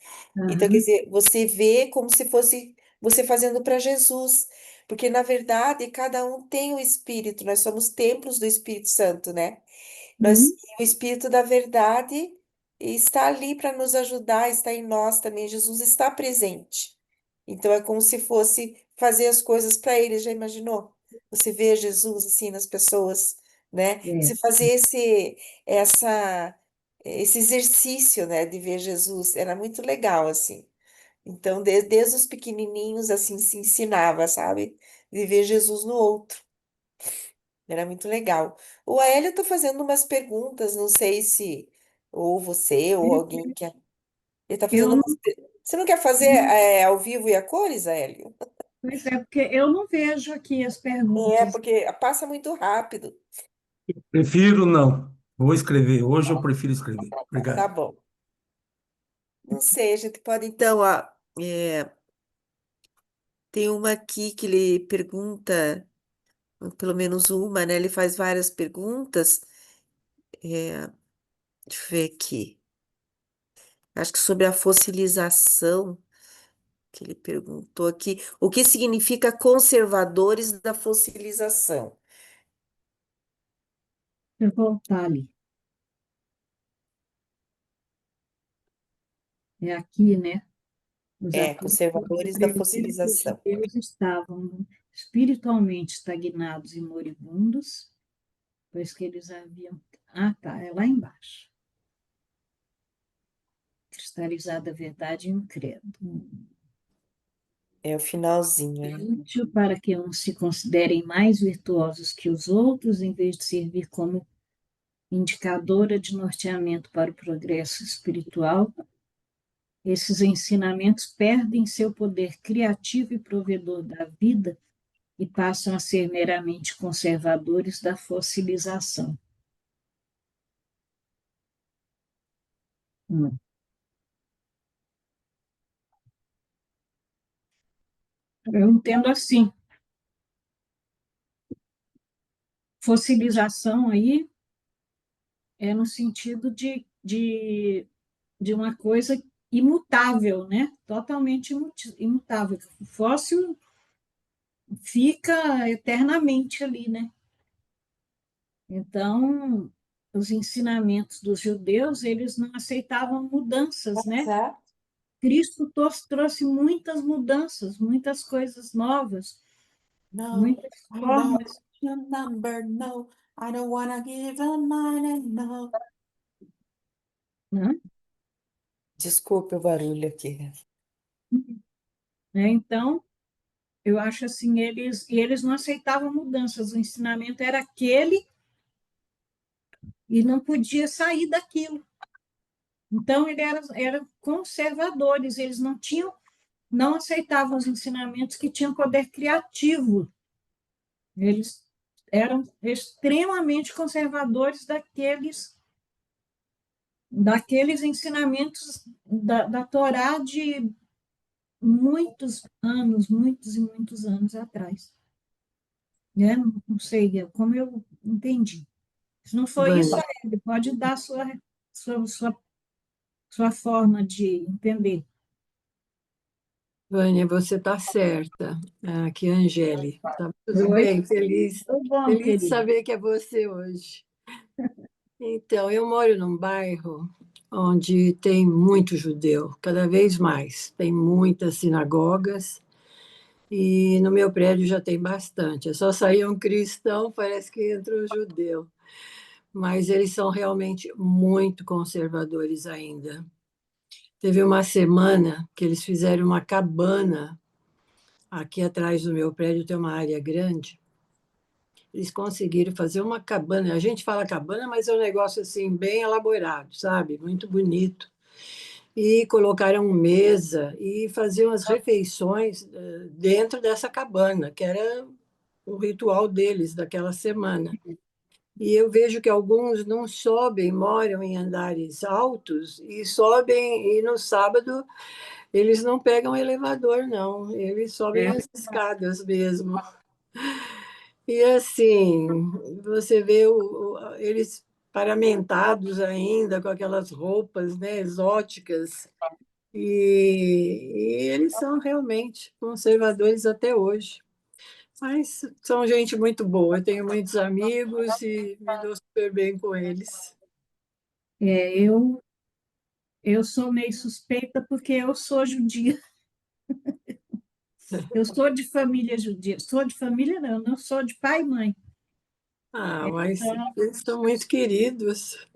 Então, quer aham, dizer, você vê como se fosse você fazendo para Jesus, porque na verdade cada um tem o Espírito, nós somos templos do Espírito Santo, né? sim, O Espírito da verdade está ali para nos ajudar, está em nós também. Jesus está presente. Então é como se fosse fazer as coisas para Ele. Já imaginou? Você vê Jesus assim nas pessoas, né? é, Você fazer essa, esse exercício, né, de ver Jesus era muito legal assim. Então desde os pequenininhos assim se ensinava, sabe? De ver Jesus no outro. Era muito legal. O Aélio está fazendo umas perguntas, não sei se ou você ou alguém quer. Ele está eu fazendo não, Você não quer fazer ao vivo e a cores, Aélio? pois é, porque eu não vejo aqui as É, perguntas. porque passa muito rápido. Prefiro não. Vou escrever. Hoje eu prefiro escrever. Tá Obrigado. bom. Não sei, a gente pode então, ó, tem uma aqui que ele pergunta, pelo menos uma, né? Ele faz várias perguntas. Deixa eu ver aqui. Acho que sobre a fossilização. Que ele perguntou aqui, o que significa conservadores da fossilização? Deixa eu voltar ali. É aqui, né? Os apóstolos Conservadores da aprenderam que os fossilização. judeus estavam espiritualmente estagnados e moribundos, pois que eles haviam. Ah, tá, é lá embaixo. Cristalizada a verdade em um credo. É o finalzinho, É né? útil para que uns se considerem mais virtuosos que os outros, em vez de servir como indicadora de norteamento para o progresso espiritual. Esses ensinamentos perdem seu poder criativo e provedor da vida e passam a ser meramente conservadores da fossilização. Hum. Eu entendo assim, fossilização aí é no sentido de uma coisa imutável, né? Totalmente imutável. O fóssil fica eternamente ali, né? Então, os ensinamentos dos judeus, eles não aceitavam mudanças, né? Certo? Cristo trouxe muitas mudanças, muitas coisas novas, No, muitas I know formas, your number, no. I don't wanna give a mine and no. né? Desculpe o barulho aqui. Então, eu acho assim, eles não aceitavam mudanças, o ensinamento era aquele e não podia sair daquilo. Então, eram conservadores, eles não tinham não aceitavam os ensinamentos que tinham poder criativo. Eles eram extremamente conservadores daqueles ensinamentos da Torá de muitos anos, muitos e muitos anos atrás. Né? Não sei como eu entendi. Se não for isso, Vânia, ele pode dar sua, sua, sua forma de entender. Vânia, você está certa. Aqui é a Angele. Tá tudo Oi, bem? Feliz, tudo bom, feliz de querido? saber que é você hoje. Então, eu moro num bairro onde tem muito judeu, cada vez mais. Tem muitas sinagogas e no meu prédio já tem bastante. É só sair um cristão, parece que entra um judeu. Mas eles são realmente muito conservadores ainda. Teve uma semana que eles fizeram uma cabana. Aqui atrás do meu prédio tem uma área grande. Eles conseguiram fazer uma cabana. A gente fala cabana, mas é um negócio assim bem elaborado, sabe? Muito bonito. E colocaram mesa e faziam as refeições dentro dessa cabana, que era o ritual deles daquela semana. E eu vejo que alguns não sobem, moram em andares altos e sobem, e no sábado eles não pegam elevador, não, eles sobem É, as escadas mesmo. E assim, você vê eles paramentados ainda com aquelas roupas, né, exóticas, e eles são realmente conservadores até hoje. Mas são gente muito boa, eu tenho muitos amigos e me dou super bem com eles. é, eu sou meio suspeita porque eu sou judia. Eu sou de família judia. Sou de família, não, não sou de pai e mãe. Ah, mas Então, eles são muito queridos.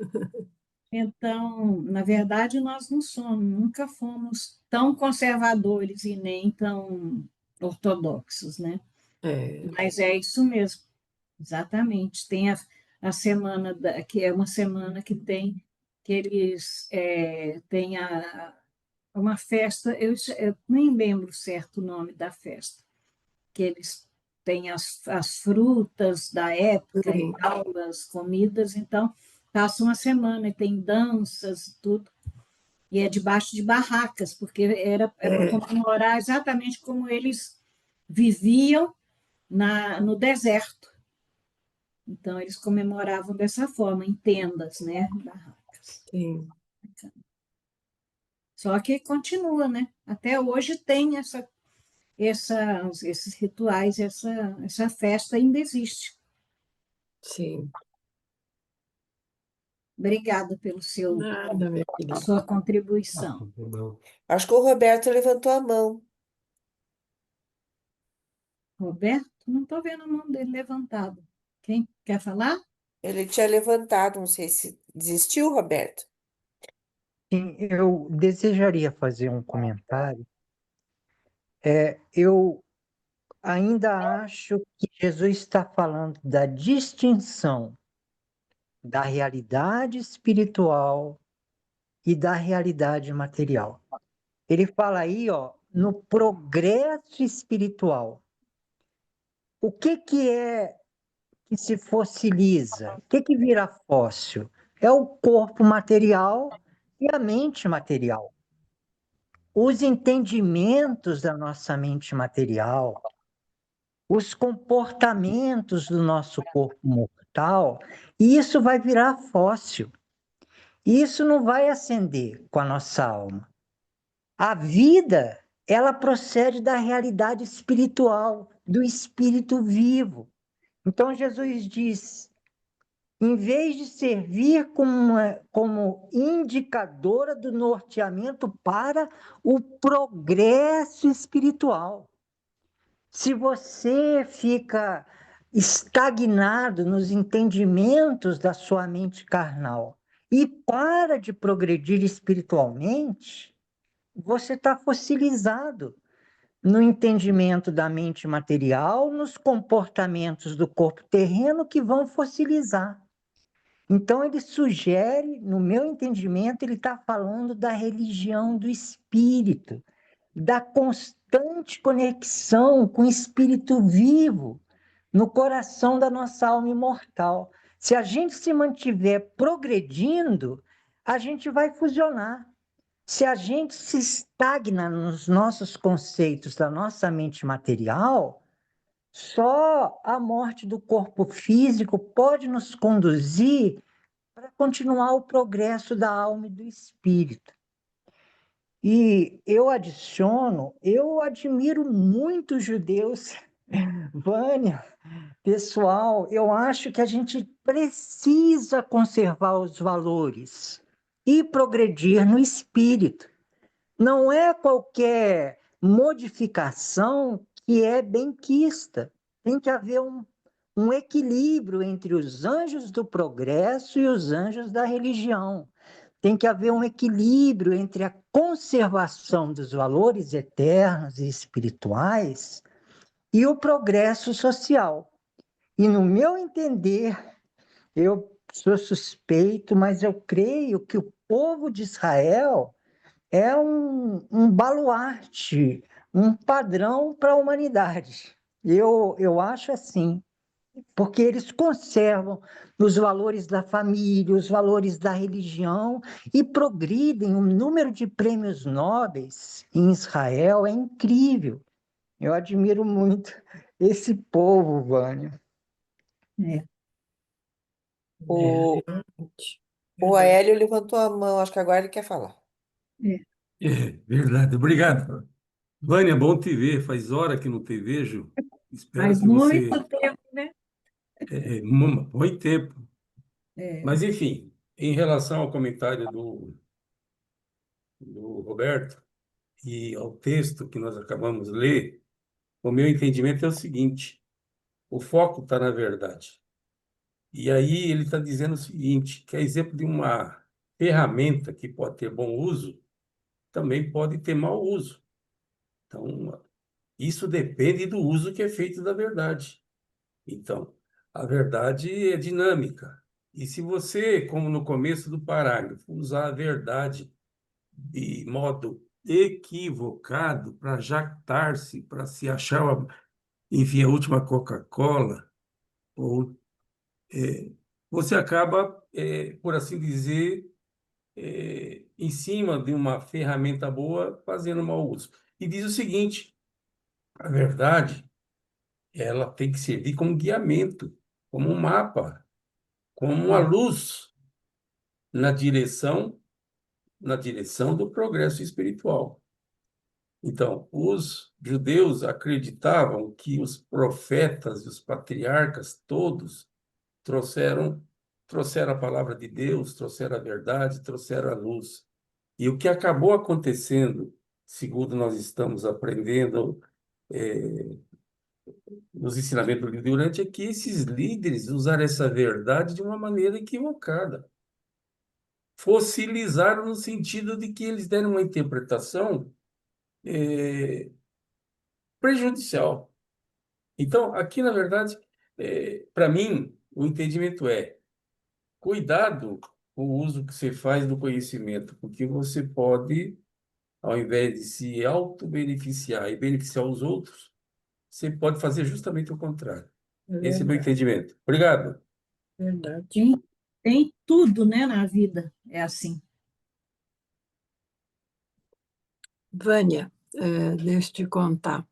então, na verdade, nós não somos, nunca fomos tão conservadores e nem tão ortodoxos, né? É, Mas é isso mesmo, exatamente. Tem a semana, que é uma semana que eles têm uma festa, eu nem lembro certo o nome da festa, que eles têm as frutas da época e sim, tal, as comidas, então passa uma semana e tem danças, tudo, e é debaixo de barracas, porque é para é, comemorar exatamente como eles viviam no deserto. Então, eles comemoravam dessa forma, em tendas, né? Barracas. sim, Só que continua, né? Até hoje tem esses rituais, essa festa ainda existe. sim. Obrigada Nada, minha querida. sua contribuição. Não. Acho que o Roberto levantou a mão. Roberto, não estou vendo a mão dele levantada. Quem quer falar? Ele tinha levantado, não sei se desistiu, Roberto. Sim, eu desejaria fazer um comentário. Eu ainda acho que Jesus está falando da distinção da realidade espiritual e da realidade material. Ele fala aí, ó, no progresso espiritual. O que é que se fossiliza? O que vira fóssil? É o corpo material e a mente material. Os entendimentos da nossa mente material, os comportamentos do nosso corpo mortal, e isso vai virar fóssil. E isso não vai ascender com a nossa alma. A vida, ela procede da realidade espiritual, do espírito vivo. Então Jesus diz, em vez de servir como indicadora do norteamento para o progresso espiritual. Se você fica estagnado nos entendimentos da sua mente carnal e para de progredir espiritualmente, você está fossilizado no entendimento da mente material, nos comportamentos do corpo terreno que vão fossilizar. Então, ele sugere, no meu entendimento, ele está falando da religião do espírito, da constante conexão com o espírito vivo no coração da nossa alma imortal. Se a gente se mantiver progredindo, a gente vai fusionar. Se a gente se estagna nos nossos conceitos da nossa mente material, só a morte do corpo físico pode nos conduzir para continuar o progresso da alma e do espírito. E eu adiciono, eu admiro muito os judeus, Vânia, pessoal, eu acho que a gente precisa conservar os valores e progredir no espírito. Não é qualquer modificação que é benquista. Tem que haver um equilíbrio entre os anjos do progresso e os anjos da religião. Tem que haver um equilíbrio entre a conservação dos valores eternos e espirituais e o progresso social. E, no meu entender, eu sou suspeito, mas eu creio que o povo de Israel é um baluarte, um padrão para a humanidade. Eu acho assim, porque eles conservam os valores da família, os valores da religião e progridem. O número de prêmios nobres em Israel é incrível. Eu admiro muito esse povo, Vânia. É. O, realmente, o verdade. Aélio levantou a mão, acho que agora ele quer falar. É. É verdade, obrigado. Vânia, bom te ver. Faz hora que não te vejo. Espero Faz que você. muito tempo, né? Muito tempo. É. Mas, enfim, em relação ao comentário do Roberto e ao texto que nós acabamos de ler, o meu entendimento é o seguinte: o foco está na verdade. E aí ele está dizendo o seguinte, que é exemplo de uma ferramenta que pode ter bom uso, também pode ter mau uso. Então, isso depende do uso que é feito da verdade. Então, a verdade é dinâmica. E se você, como no começo do parágrafo, usar a verdade de modo equivocado para jactar-se, para se achar, enfim, a última Coca-Cola, ou você acaba, por assim dizer, em cima de uma ferramenta boa, fazendo mau uso. E diz o seguinte: a verdade, ela tem que servir como guiamento, como um mapa, como uma luz na direção, na direção do progresso espiritual. Então, os judeus acreditavam que os profetas e os patriarcas todos trouxeram trouxeram a palavra de Deus, trouxeram a verdade, trouxeram a luz. E o que acabou acontecendo, segundo nós estamos aprendendo nos ensinamentos do livro durante, é que esses líderes usaram essa verdade de uma maneira equivocada. Fossilizaram no sentido de que eles deram uma interpretação prejudicial. Então, aqui, na verdade, para mim, o entendimento é: cuidado com o uso que você faz do conhecimento, porque você pode, ao invés de se auto-beneficiar e beneficiar os outros, você pode fazer justamente o contrário. É Esse é o meu verdade, entendimento. Obrigado. verdade. Tem tudo, né, na vida. É assim. Vânia, deixa eu te contar.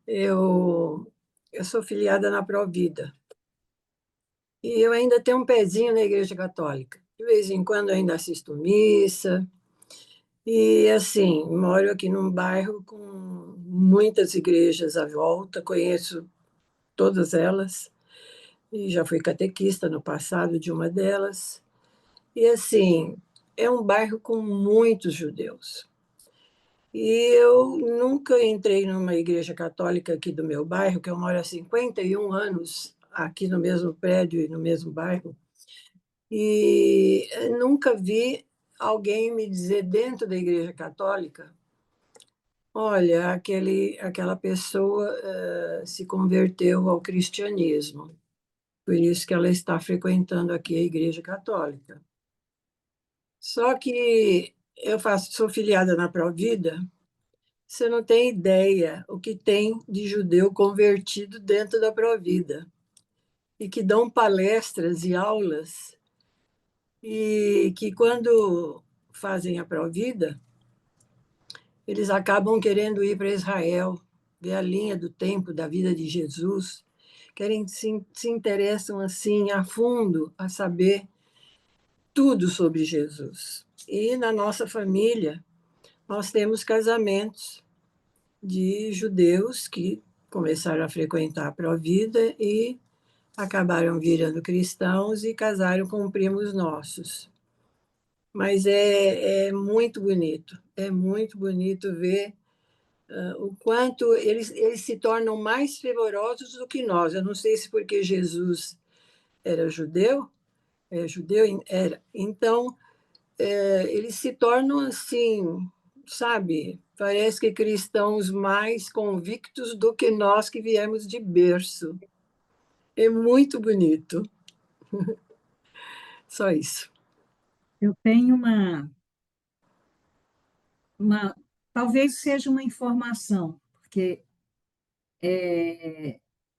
Eu sou filiada na Provida e eu ainda tenho um pezinho na Igreja Católica. De vez em quando eu ainda assisto missa. E, assim, moro aqui num bairro com muitas igrejas à volta, conheço todas elas, e já fui catequista no passado de uma delas. E, assim, é um bairro com muitos judeus. E eu nunca entrei numa igreja católica aqui do meu bairro, que eu moro há 51 anos aqui no mesmo prédio e no mesmo bairro, e nunca vi alguém me dizer dentro da igreja católica: olha, aquela pessoa se converteu ao cristianismo, por isso que ela está frequentando aqui a igreja católica. Só que sou filiada na Provida, Você não tem ideia o que tem de judeu convertido dentro da Provida e que dão palestras e aulas e que quando fazem a Provida, eles acabam querendo ir para Israel, ver a linha do tempo da vida de Jesus, querem se interessam assim a fundo a saber tudo sobre Jesus. E na nossa família nós temos casamentos de judeus que começaram a frequentar a Provida e acabaram virando cristãos e casaram com primos nossos. Mas é muito bonito ver o quanto eles se tornam mais fervorosos do que nós. Eu não sei se porque Jesus era judeu, era. Então, eles se tornam assim, sabe? Parece que cristãos mais convictos do que nós que viemos de berço. É muito bonito. Só isso. Eu tenho talvez seja uma informação, porque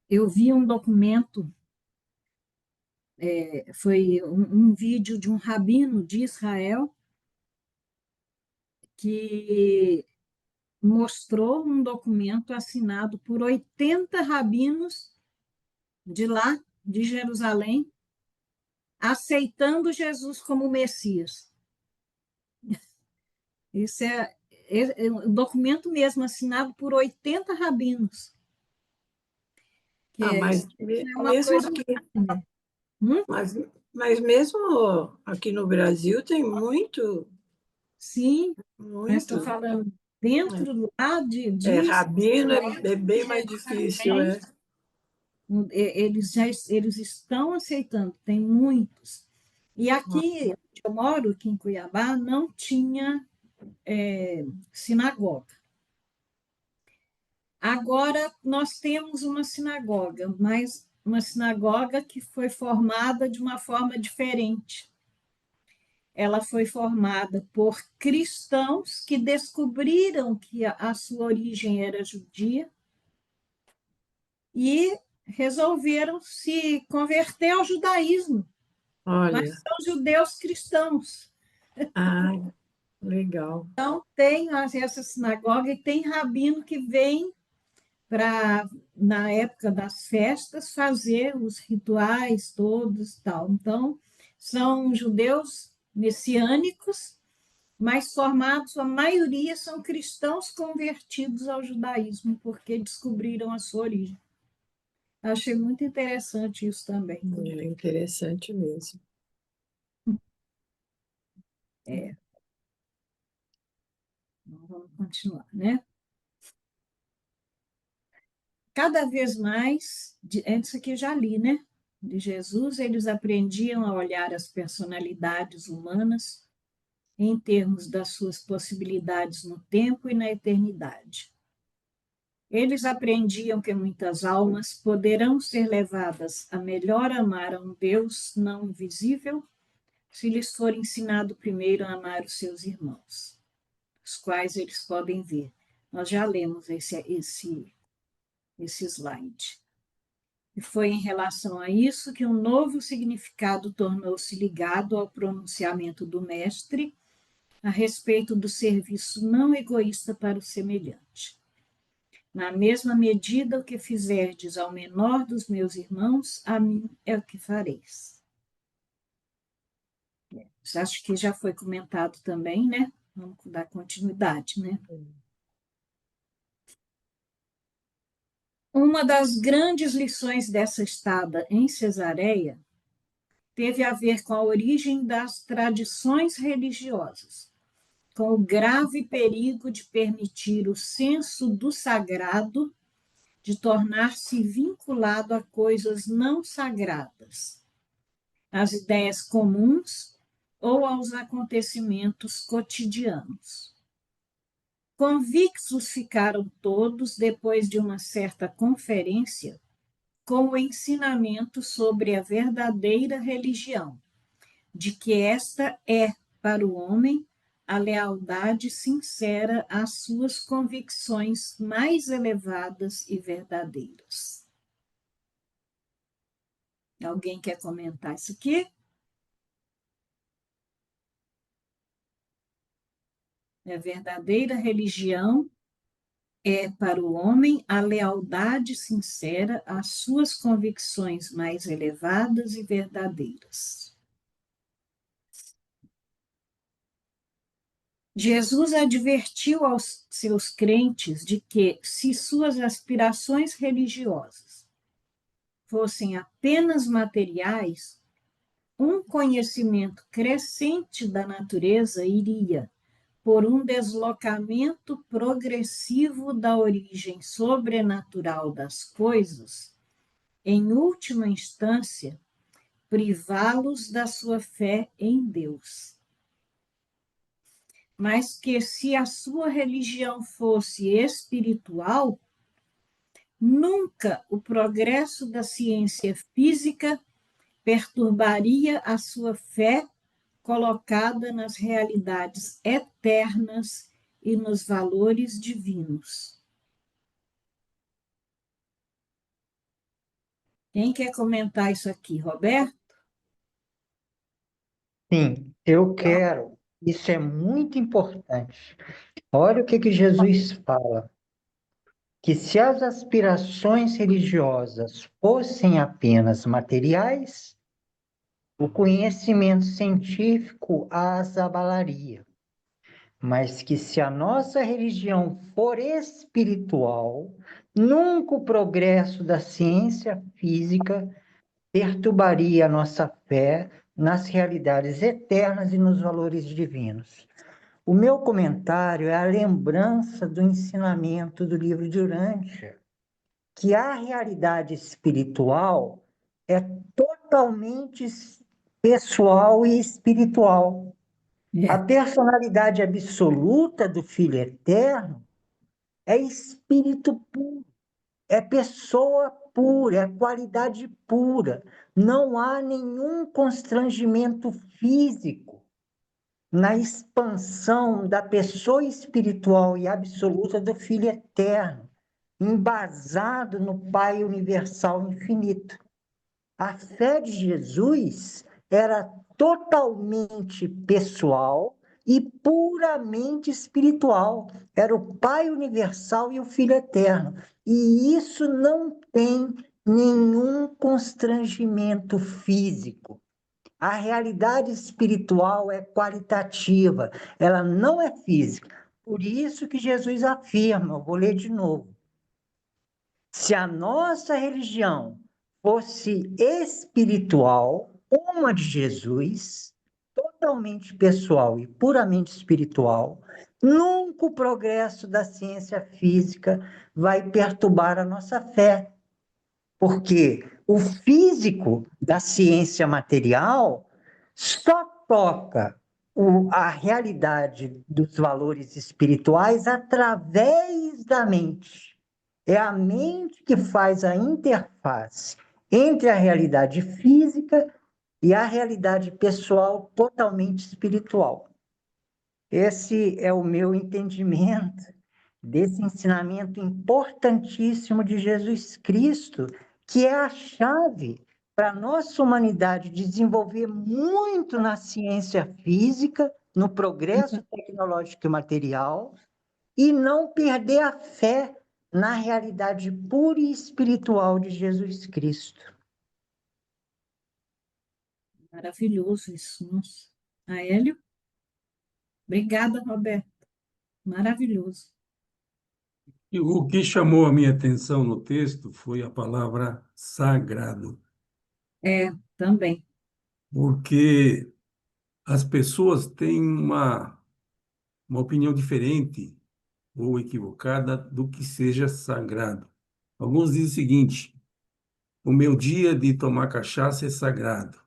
eu vi um documento, foi um vídeo de um rabino de Israel que mostrou um documento assinado por 80 rabinos de lá, de Jerusalém, aceitando Jesus como Messias. Isso é um documento mesmo assinado por 80 rabinos, que Mas isso é uma mesmo coisa. aqui, Hum? mas, mas mesmo aqui no Brasil tem muito, Sim, mas estou muito. falando dentro lá de Rabino Israel, é de bem mais difícil, Jerusalém, eles estão aceitando, tem muitos. E aqui, onde eu moro, aqui em Cuiabá, não tinha sinagoga. Agora nós temos uma sinagoga, mas uma sinagoga que foi formada de uma forma diferente. Ela foi formada por cristãos que descobriram que a sua origem era judia e resolveram se converter ao judaísmo, mas Olha, são judeus cristãos. ah, legal. Então, tem essa sinagoga e tem rabino que vem para, na época das festas, fazer os rituais todos tal. Então, são judeus messiânicos, mas formados, a maioria são cristãos convertidos ao judaísmo, porque descobriram a sua origem. Achei muito interessante isso também. É interessante mesmo. É, então vamos continuar, né? Cada vez mais, antes aqui já li, né? De Jesus, eles aprendiam a olhar as personalidades humanas em termos das suas possibilidades no tempo e na eternidade. Eles aprendiam que muitas almas poderão ser levadas a melhor amar a um Deus não visível se lhes for ensinado primeiro a amar os seus irmãos, os quais eles podem ver. Nós já lemos esse slide. E foi em relação a isso que um novo significado tornou-se ligado ao pronunciamento do Mestre a respeito do serviço não egoísta para o semelhante. Na mesma medida o que fizerdes ao menor dos meus irmãos, a mim é o que fareis. Acho que já foi comentado também, né? Vamos dar continuidade, né? Uma das grandes lições dessa estada em Cesareia teve a ver com a origem das tradições religiosas, com o grave perigo de permitir o senso do sagrado de tornar-se vinculado a coisas não sagradas, às ideias comuns ou aos acontecimentos cotidianos. Convictos ficaram todos, depois de uma certa conferência, com o ensinamento sobre a verdadeira religião, de que esta é, para o homem, a lealdade sincera às suas convicções mais elevadas e verdadeiras. Alguém quer comentar isso aqui? A verdadeira religião é para o homem a lealdade sincera às suas convicções mais elevadas e verdadeiras. Jesus advertiu aos seus crentes de que, se suas aspirações religiosas fossem apenas materiais, um conhecimento crescente da natureza iria, por um deslocamento progressivo da origem sobrenatural das coisas, em última instância, privá-los da sua fé em Deus. Mas que, se a sua religião fosse espiritual, nunca o progresso da ciência física perturbaria a sua fé colocada nas realidades eternas e nos valores divinos. Quem quer comentar isso aqui, Roberto? Sim, eu quero. Isso é muito importante. Olha o que Jesus fala, que se as aspirações religiosas fossem apenas materiais, o conhecimento científico as abalaria. Mas que se a nossa religião for espiritual, nunca o progresso da ciência física perturbaria a nossa fé nas realidades eternas e nos valores divinos. O meu comentário é a lembrança do ensinamento do livro de Urântia, que a realidade espiritual é totalmente pessoal e espiritual. A personalidade absoluta do Filho Eterno é espírito puro, é pessoa pura, é qualidade pura. Não há nenhum constrangimento físico na expansão da pessoa espiritual e absoluta do Filho Eterno, embasado no Pai Universal Infinito. A fé de Jesus era totalmente pessoal e puramente espiritual. Era o Pai Universal e o Filho Eterno. E isso não tem nenhum constrangimento físico. A realidade espiritual é qualitativa, ela não é física. Por isso que Jesus afirma, eu vou ler de novo. Se a nossa religião fosse espiritual, como a de Jesus, totalmente pessoal e puramente espiritual, nunca o progresso da ciência física vai perturbar a nossa fé. Porque o físico da ciência material só toca a realidade dos valores espirituais através da mente. É a mente que faz a interface entre a realidade física e a realidade pessoal totalmente espiritual. Esse é o meu entendimento desse ensinamento importantíssimo de Jesus Cristo, que é a chave para a nossa humanidade desenvolver muito na ciência física, no progresso tecnológico e material, e não perder a fé na realidade pura e espiritual de Jesus Cristo. Maravilhoso isso, nossa. Aélio? Obrigada, Roberto. Maravilhoso. E o que chamou a minha atenção no texto foi a palavra sagrado, É, também. porque as pessoas têm uma opinião diferente ou equivocada do que seja sagrado. Alguns dizem o seguinte: o meu dia de tomar cachaça é sagrado.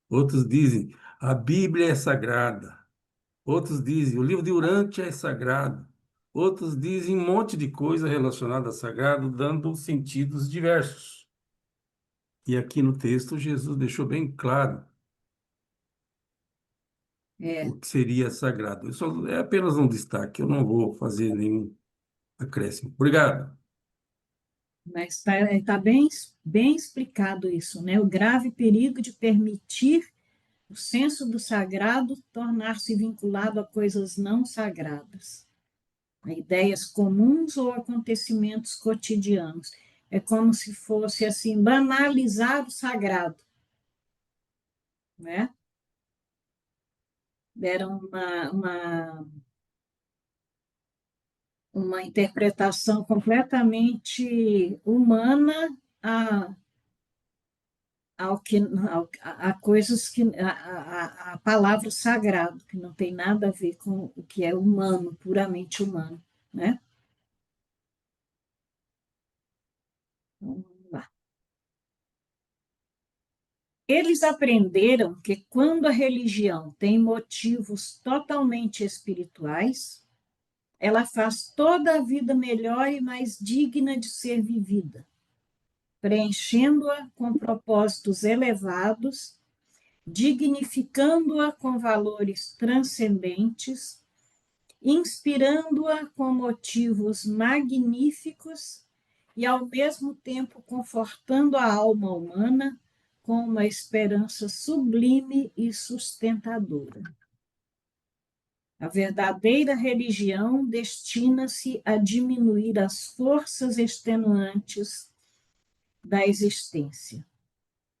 Outros dizem: a Bíblia é sagrada. Outros dizem: o livro de Urântia é sagrado. Outros dizem um monte de coisa relacionada a sagrado, dando sentidos diversos. E aqui no texto, Jesus deixou bem claro É, o que seria sagrado. É apenas um destaque, eu não vou fazer nenhum acréscimo. Obrigado. mas está bem explicado isso, né? O grave perigo de permitir o senso do sagrado tornar-se vinculado a coisas não sagradas, a ideias comuns ou acontecimentos cotidianos. É como se fosse assim, banalizar o sagrado, né? Deram uma interpretação completamente humana a, a coisas que a palavra sagrado, que não tem nada a ver com o que é humano, puramente humano, né? Então, vamos lá. Eles aprenderam que quando a religião tem motivos totalmente espirituais, ela faz toda a vida melhor e mais digna de ser vivida, preenchendo-a com propósitos elevados, dignificando-a com valores transcendentes, inspirando-a com motivos magníficos e, ao mesmo tempo, confortando a alma humana com uma esperança sublime e sustentadora. A verdadeira religião destina-se a diminuir as forças extenuantes da existência.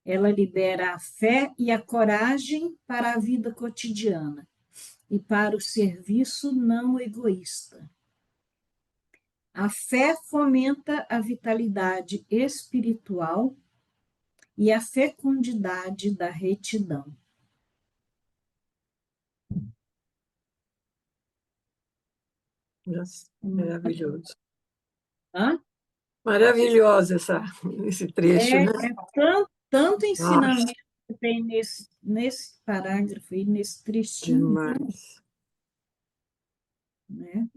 Ela libera a fé e a coragem para a vida cotidiana e para o serviço não egoísta. A fé fomenta a vitalidade espiritual e a fecundidade da retidão. Nossa, maravilhoso. Hã? Maravilhoso esse trecho, né? Tanto Nossa, ensinamento que tem nesse parágrafo e nesse trechinho, demais. né?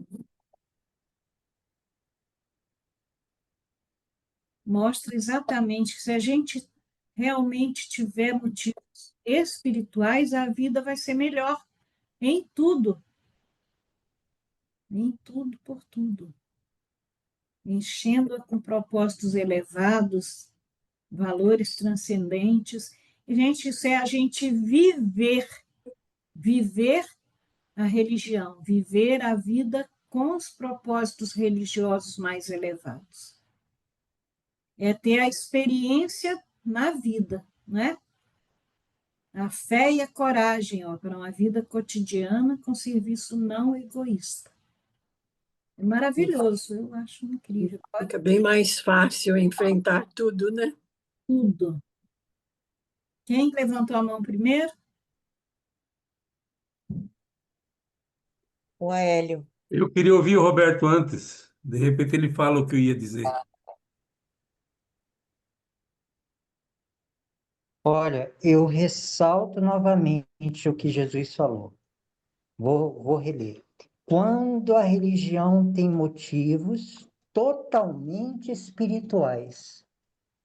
Mostra exatamente que se a gente realmente tiver motivos espirituais, a vida vai ser melhor em tudo por tudo, enchendo-a com propósitos elevados, valores transcendentes. E, gente, isso é a gente viver a religião, viver a vida com os propósitos religiosos mais elevados. É ter a experiência na vida, né? A fé e a coragem, ó, para uma vida cotidiana com serviço não egoísta. É maravilhoso, eu acho incrível. Fica bem mais fácil enfrentar tudo, né? Tudo. Quem levantou a mão primeiro? O Hélio. Eu queria ouvir o Roberto antes. De repente ele fala o que eu ia dizer. Olha, eu ressalto novamente o que Jesus falou. Vou reler. Quando a religião tem motivos totalmente espirituais,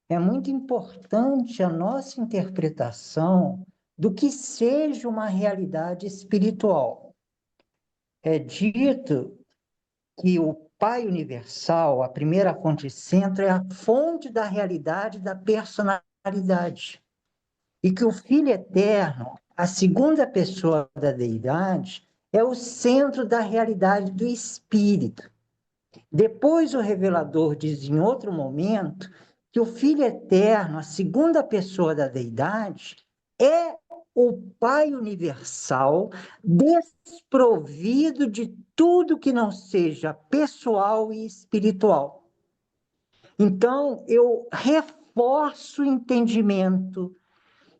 é muito importante a nossa interpretação do que seja uma realidade espiritual. É dito que o Pai Universal, a primeira fonte centro, é a fonte da realidade da personalidade. E que o Filho Eterno, a segunda pessoa da deidade, é o centro da realidade do Espírito. Depois o revelador diz em outro momento que o Filho Eterno, a segunda pessoa da deidade, é o Pai Universal, desprovido de tudo que não seja pessoal e espiritual. Então, eu reforço o entendimento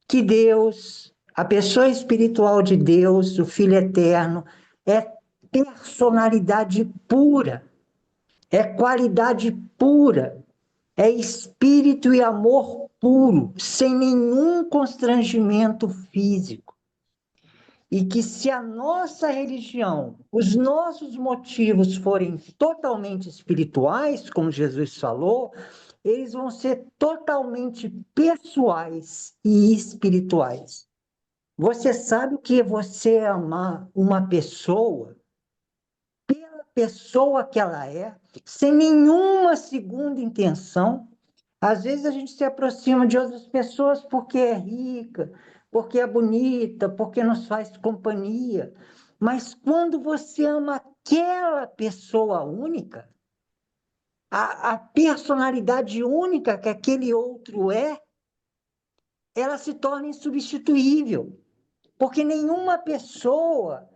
que Deus, a pessoa espiritual de Deus, o Filho Eterno, é personalidade pura, é qualidade pura, é espírito e amor puro, sem nenhum constrangimento físico. E que se a nossa religião, os nossos motivos forem totalmente espirituais, como Jesus falou, eles vão ser totalmente pessoais e espirituais. Você sabe o que é você amar uma pessoa pela pessoa que ela é, sem nenhuma segunda intenção? Às vezes a gente se aproxima de outras pessoas porque é rica, porque é bonita, porque nos faz companhia. Mas quando você ama aquela pessoa única, a personalidade única que aquele outro é, ela se torna insubstituível, porque nenhuma pessoa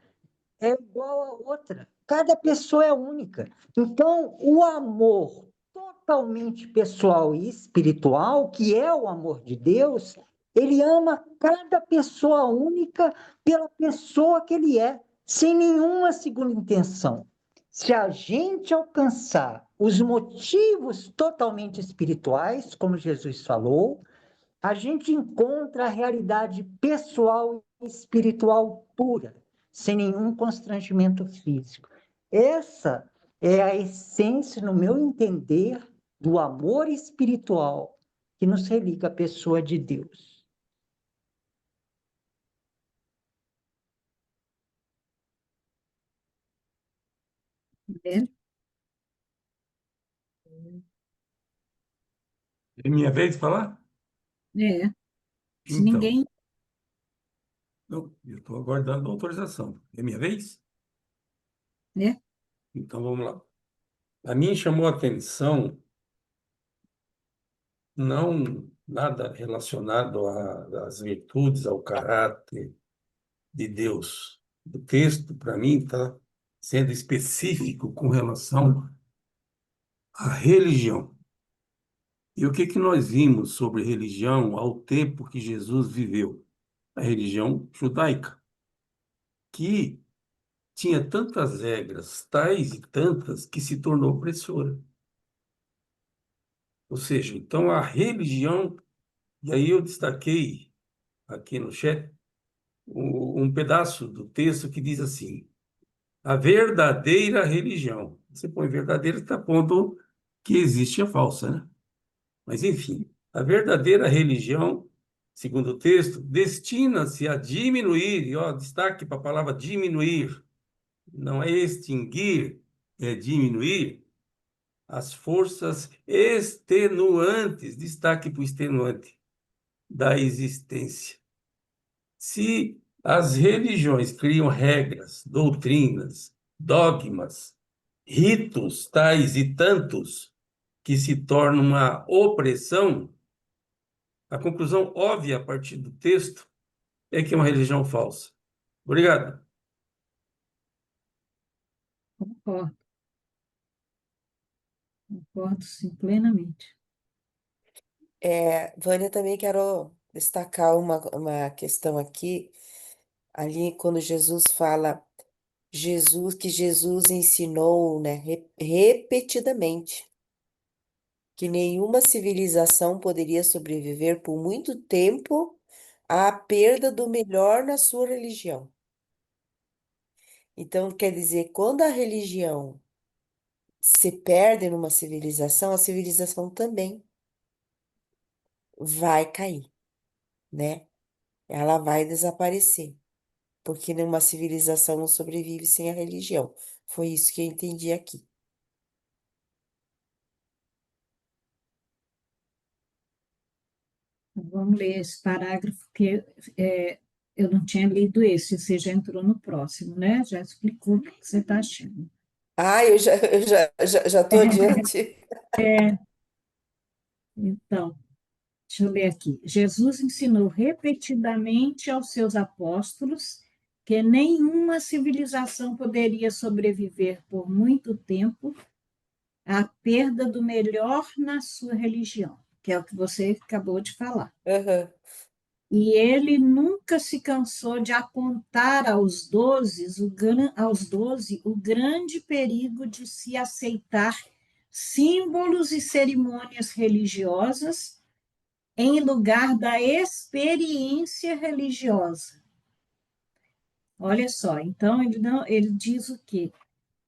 é igual a outra. Cada pessoa é única. Então, o amor totalmente pessoal e espiritual, que é o amor de Deus, ele ama cada pessoa única pela pessoa que ele é, sem nenhuma segunda intenção. Se a gente alcançar os motivos totalmente espirituais, como Jesus falou, a gente encontra a realidade pessoal e espiritual pura, sem nenhum constrangimento físico. Essa é a essência, no meu entender, do amor espiritual que nos religa à pessoa de Deus. né? É minha vez de falar? É, se Então, ninguém... eu estou aguardando a autorização. É minha vez? Né? Então, vamos lá. A mim chamou a atenção não nada relacionado às virtudes, ao caráter de Deus. O texto, para mim, está sendo específico com relação à religião. E o que que nós vimos sobre religião ao tempo que Jesus viveu? A religião judaica, que tinha tantas regras, tais e tantas, que se tornou opressora. Ou seja, então a religião, e aí eu destaquei aqui no chat um pedaço do texto que diz assim: a verdadeira religião. Você põe verdadeira, está pondo que existe a falsa, né? Mas, enfim, a verdadeira religião, segundo o texto, destina-se a diminuir, e ó, destaque para a palavra diminuir, não é extinguir, é diminuir as forças extenuantes, destaque para o extenuante, da existência. Se as religiões criam regras, doutrinas, dogmas, ritos tais e tantos que se tornam uma opressão, a conclusão óbvia a partir do texto é que é uma religião falsa. Obrigado. Concordo, concordo, sim, plenamente. Vânia, também quero destacar uma questão aqui, ali quando Jesus fala, que Jesus ensinou, né, repetidamente, que nenhuma civilização poderia sobreviver por muito tempo à perda do melhor na sua religião. Então, quer dizer, quando a religião se perde numa civilização, a civilização também vai cair, né? Ela vai desaparecer, porque nenhuma civilização não sobrevive sem a religião. Foi isso que eu entendi aqui. Vamos ler esse parágrafo, que eu não tinha lido esse, você já entrou no próximo, né? Já explicou o que você está achando. Ah, eu já tô adiante. Então, deixa eu ler aqui. Jesus ensinou repetidamente aos seus apóstolos que nenhuma civilização poderia sobreviver por muito tempo à perda do melhor na sua religião, que é o que você acabou de falar. Aham. E ele nunca se cansou de apontar aos 12 o grande perigo de se aceitar símbolos e cerimônias religiosas em lugar da experiência religiosa. Olha só, então ele diz o quê?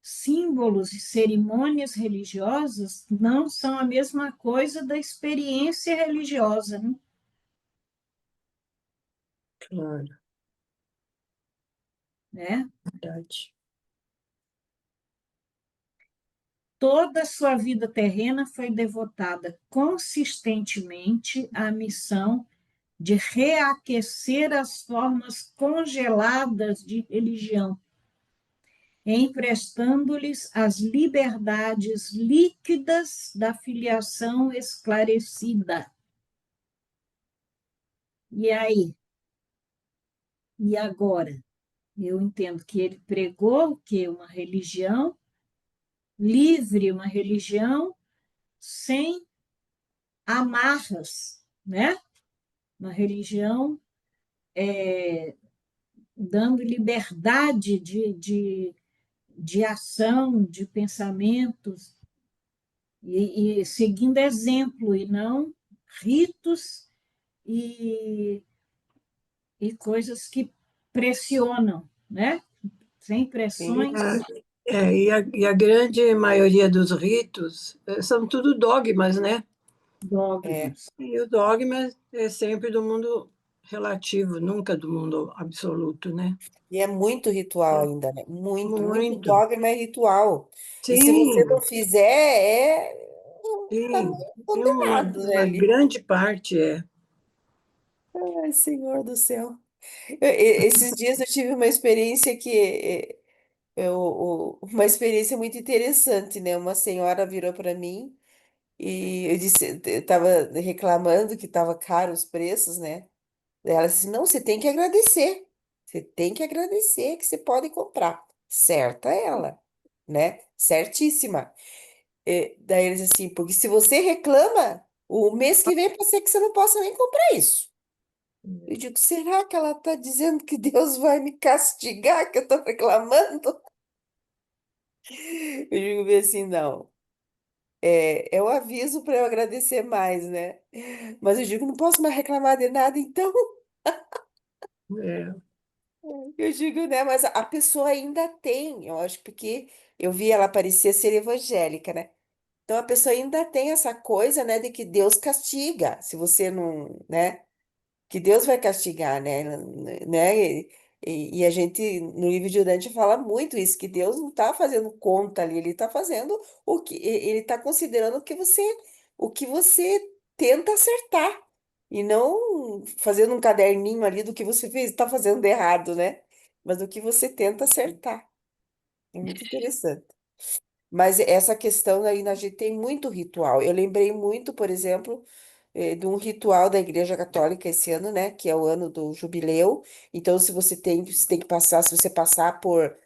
Símbolos e cerimônias religiosas não são a mesma coisa da experiência religiosa, né? Claro. né? Verdade. Toda a sua vida terrena foi devotada consistentemente à missão de reaquecer as formas congeladas de religião, emprestando-lhes as liberdades líquidas da filiação esclarecida. E aí? E agora? Eu entendo que ele pregou o quê? Uma religião livre, uma religião sem amarras, né? Uma religião dando liberdade de ação, de pensamentos, e seguindo exemplo, e não ritos e, e coisas que pressionam, né? Sem Sim. pressões, E a grande maioria dos ritos são tudo dogmas, né? É. dogmas. E o dogma é sempre do mundo relativo, nunca do mundo absoluto, né? E é muito ritual ainda, né? Muito, muito Muito. dogma é ritual. E se você Sim, não fizer, tá sim. meio É uma, condenado, né, uma ali. grande parte é. Ai, Senhor do céu. Esses dias eu tive uma experiência uma experiência muito interessante, né? Uma senhora virou para mim e eu disse, eu estava reclamando que estava caro os preços, né? Daí ela disse, não, você tem que agradecer. Você tem que agradecer que você pode comprar. Certa ela, né? Certíssima. Daí eles assim, porque se você reclama, o mês que vem pode ser que você não possa nem comprar isso. Eu digo, será que ela está dizendo que Deus vai me castigar que eu estou reclamando? Eu digo bem assim, não. É um aviso para eu agradecer mais, né? Mas eu digo, não posso mais reclamar de nada, então. É, Eu digo, né? Mas a pessoa ainda tem, eu acho, porque eu vi ela parecia ser evangélica, né? Então a pessoa ainda tem essa coisa, né, de que Deus castiga, se você não, né? Que Deus vai castigar, né? E a gente, no livro de Dante, fala muito isso, que Deus não está fazendo conta ali, ele está fazendo ele está considerando o que você tenta acertar, e não fazendo um caderninho ali do que você fez, está fazendo de errado, né? Mas do que você tenta acertar. É muito interessante. Mas essa questão aí, a gente tem muito ritual. Eu lembrei muito, por exemplo, de um ritual da Igreja Católica esse ano, né? Que é o ano do jubileu. Então, se você tem que passar, se você passar por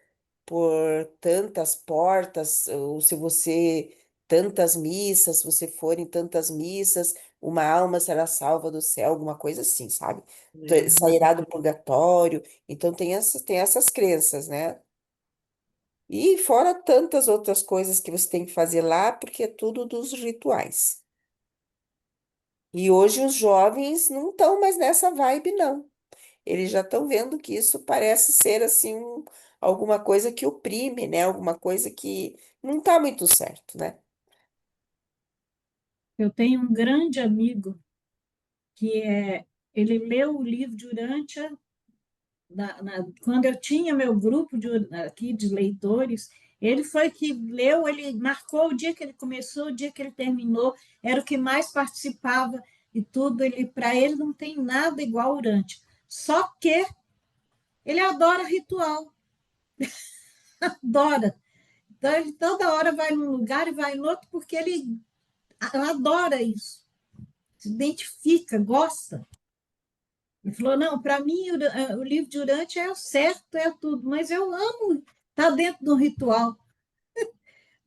tantas portas, ou se você tantas missas, se você for em tantas missas, uma alma será salva do céu, alguma coisa assim, sabe? é. Sairá do purgatório. Então, tem essas crenças, né? E fora tantas outras coisas que você tem que fazer lá, porque é tudo dos rituais. E hoje os jovens não estão mais nessa vibe, não. Eles já estão vendo que isso parece ser assim alguma coisa que oprime, né? Alguma coisa que não está muito certo, né? Eu tenho um grande amigo ele leu o livro de Urântia quando eu tinha meu grupo aqui de leitores. Ele foi que leu, ele marcou o dia que ele começou, o dia que ele terminou, era o que mais participava e tudo. Para ele não tem nada igual Urântia. Só que ele adora ritual, adora. Então, ele toda hora vai num lugar e vai no outro, porque ele adora isso, se identifica, gosta. Ele falou: não, para mim o livro de Urântia é o certo, é tudo, mas eu amo estar dentro do ritual.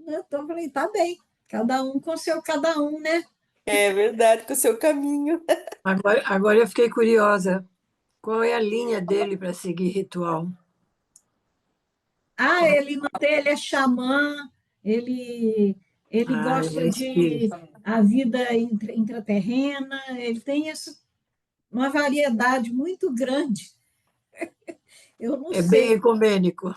Então eu falei: tá bem, cada um com seu cada um, né? É verdade, com o seu caminho. Agora eu fiquei curiosa. Qual é a linha dele para seguir ritual? Ah, ele não tem, ele é xamã, ele, ele Ah, ele é gosta de espírita. a vida intraterrena, ele tem uma variedade muito grande. Eu não É bem sei, ecumênico.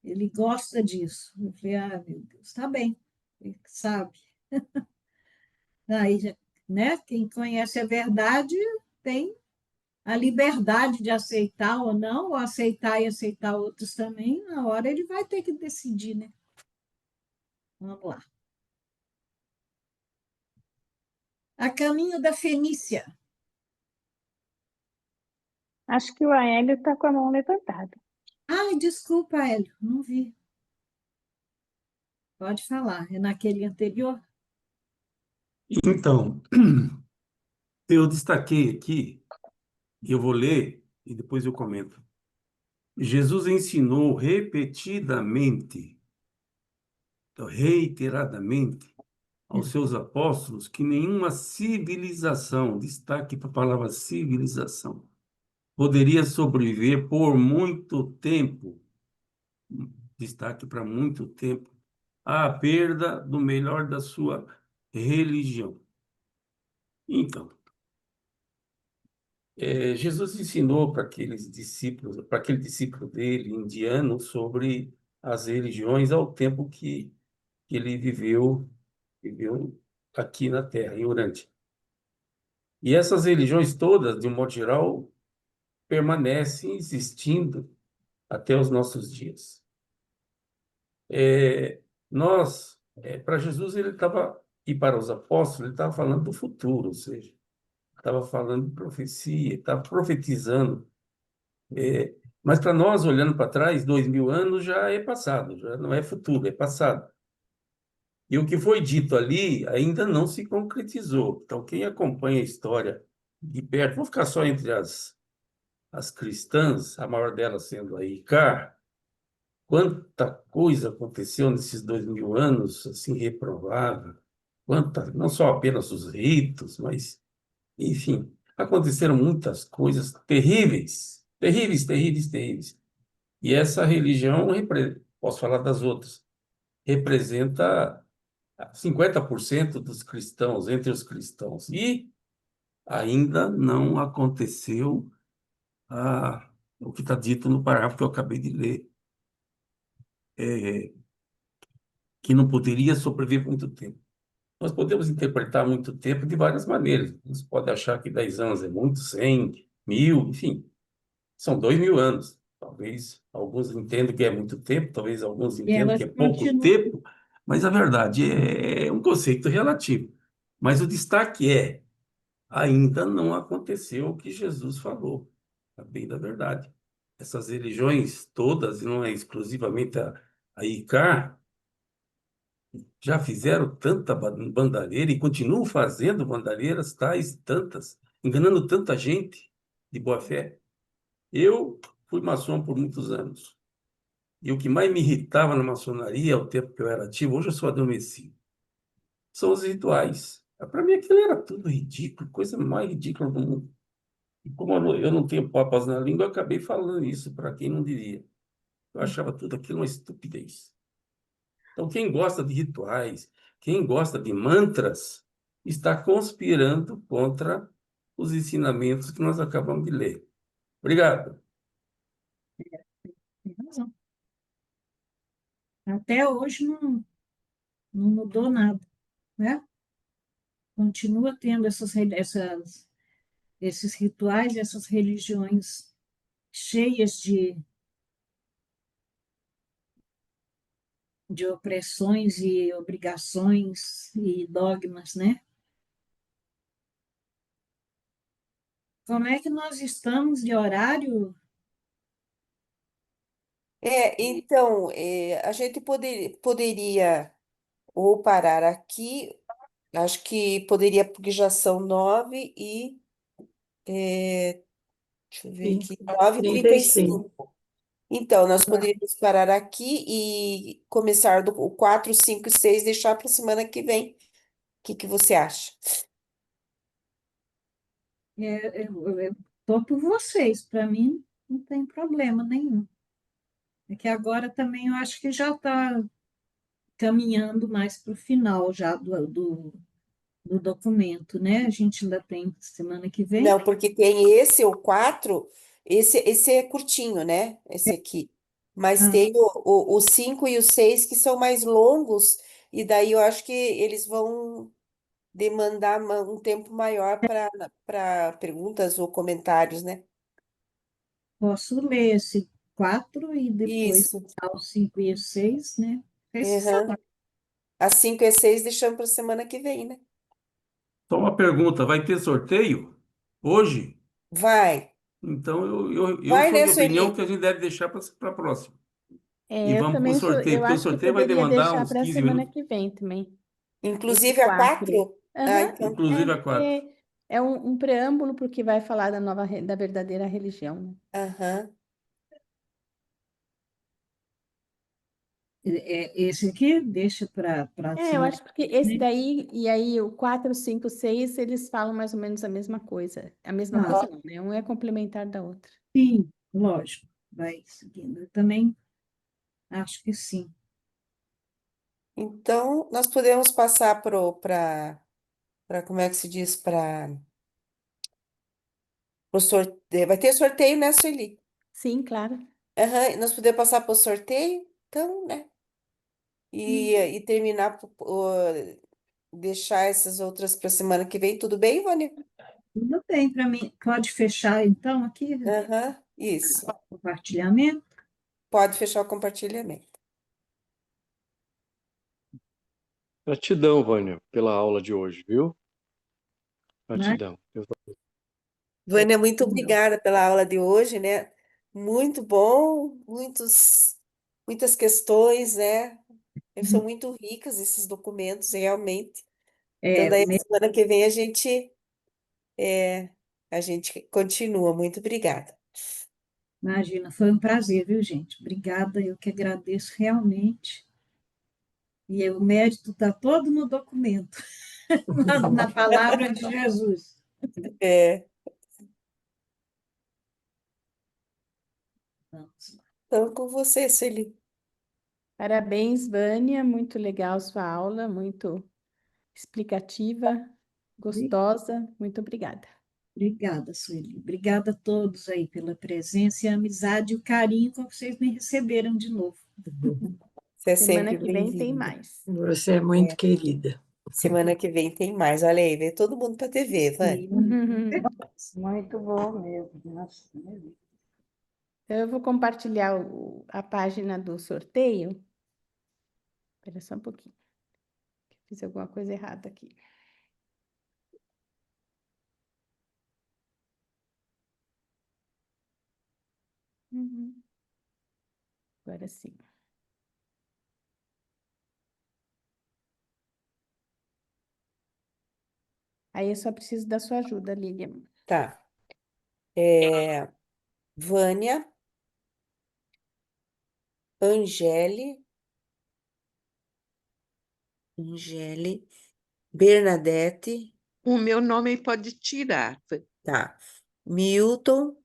ele gosta disso. Eu falei: ah, meu Deus, tá bem, ele sabe. Aí, né? Quem conhece a verdade tem. a liberdade de aceitar ou não, ou aceitar e aceitar outros também, na hora ele vai ter que decidir, né? Vamos lá. A caminho da Fenícia. Acho que o Aélio está com a mão levantada. Ai, desculpa, Hélio, não vi. Pode falar, é naquele anterior? Então, eu destaquei aqui, e eu vou ler e depois eu comento. Jesus ensinou repetidamente, reiteradamente, aos seus apóstolos que nenhuma civilização, destaque para a palavra civilização, poderia sobreviver por muito tempo, destaque para muito tempo, à perda do melhor da sua religião. Então, Jesus ensinou para aqueles discípulos, para aquele discípulo dele, indiano, sobre as religiões ao tempo que ele viveu aqui na Terra, em Urântia. E essas religiões todas, de um modo geral, permanecem existindo até os nossos dias. Para Jesus, ele estava, e para os apóstolos, ele estava falando do futuro, ou seja, estava falando de profecia, estava profetizando. Mas para nós, olhando para trás, 2000 anos já é passado, já não é futuro, é passado. E o que foi dito ali ainda não se concretizou. Então, quem acompanha a história de perto, vou ficar só entre as cristãs, a maior delas sendo a Icar, quanta coisa aconteceu nesses 2000 anos, assim, reprovável. Não só apenas os ritos, mas, enfim, aconteceram muitas coisas terríveis, terríveis, terríveis, terríveis. E essa religião, posso falar das outras, representa 50% dos cristãos, entre os cristãos. E ainda não aconteceu o que está dito no parágrafo que eu acabei de ler, que não poderia sobreviver por muito tempo. Nós podemos interpretar muito tempo de várias maneiras. Você pode achar que 10 anos é muito, 100, 1000, enfim, são 2000 anos. Talvez alguns entendam que é muito tempo, talvez alguns E entendam que elas é pouco continuam. tempo, mas a verdade é um conceito relativo. Mas o destaque ainda não aconteceu o que Jesus falou, a bem da verdade. Essas religiões todas, e não é exclusivamente a ICAR, já fizeram tanta bandalheira e continuam fazendo bandalheiras tais, tantas, enganando tanta gente de boa fé. Eu fui maçom por muitos anos. E o que mais me irritava na maçonaria, ao tempo que eu era ativo, hoje eu sou adormecido, são os rituais. Para mim aquilo era tudo ridículo, coisa mais ridícula do mundo. E como eu não tenho papas na língua, eu acabei falando isso para quem não devia. Eu achava tudo aquilo uma estupidez. Então, quem gosta de rituais, quem gosta de mantras, está conspirando contra os ensinamentos que nós acabamos de ler. Obrigado. Tem razão. Até hoje não mudou nada, né? Continua tendo esses rituais, essas religiões cheias de opressões e obrigações e dogmas, né? Como é que nós estamos de horário? Então, a gente poderia ou parar aqui, acho que poderia, porque já são 9 e, deixa eu ver Sim, aqui, nove e trinta e 35. cinco. Então, nós poderíamos parar aqui e começar do o 4, 5 e 6, deixar para a semana que vem. O que você acha? Eu estou por vocês, para mim não tem problema nenhum. É que agora também eu acho que já está caminhando mais para o final já do documento, né? A gente ainda tem semana que vem. Não, porque tem esse, o 4, esse é curtinho, né? Esse aqui. Mas Ah, tem o 5 e o 6 que são mais longos, e daí eu acho que eles vão. demandar um tempo maior para perguntas ou comentários, né? Posso ler esse 4 e depois Isso. o 5 e o 6, né? Essa Uhum. As 5 e 6 deixamos para semana que vem, né? Só uma pergunta, vai ter sorteio hoje? Vai. Então eu Vai, sou né, de opinião Sueli? que a gente deve deixar para a próxima. E Eu vamos para o também sou, sorteio, eu porque o acho que sorteio vai poderia demandar deixar uns para a 15 semana minutos, que vem também. Esse Inclusive a 4. 4? Ah, Aham, então. inclusive a 4. porque é um preâmbulo porque vai falar da da verdadeira religião, né? Aham. esse aqui deixa para a Eu semana acho porque que esse vem, né? daí e aí o 4, 5, 6, eles falam mais ou menos a mesma coisa. A mesma Ah, coisa não, né? Um é complementar da outra. sim, lógico, vai seguindo. Eu também acho que sim. Então, nós podemos passar para, como é que se diz, para o sorteio. Vai ter sorteio, né, Sueli? Sim, claro. Aham, nós podemos passar para o sorteio, então, né? E terminar, deixar essas outras para semana que vem, tudo bem, Vânia? Tudo bem para mim. Pode fechar então aqui Aham, isso. o compartilhamento, Pode fechar o compartilhamento. Gratidão, Vânia, pela aula de hoje, viu? né? Gratidão. Vânia, muito obrigada pela aula de hoje, né? Muito bom, muitas questões, né? São muito ricas esses documentos, realmente. Então, É, daí, semana que vem é, a gente continua. Muito obrigada. imagina, foi um prazer, viu, gente? Obrigada, eu que agradeço realmente. E o mérito está todo no documento, na palavra de Jesus. É, Vamos lá. então, com você, Sueli. Parabéns, Vânia, muito legal sua aula, muito explicativa, gostosa. Muito obrigada. Obrigada, Sueli. Obrigada a todos aí pela presença e a amizade e o carinho com que vocês me receberam de novo. Você é Semana sempre que vem tem bem-vinda. mais. Você é muito É, querida. semana que vem tem mais. Olha aí, vem todo mundo para TV, Vânia. Sim, Muito bom mesmo. Nossa, meu Deus. Então, eu vou compartilhar a página do sorteio. Espera só um pouquinho. Fiz alguma coisa errada aqui. Uhum. Agora sim. Aí eu só preciso da sua ajuda, Lilian. Tá. É, Vânia, Angele, Bernadette, O meu nome pode tirar. tá. Milton,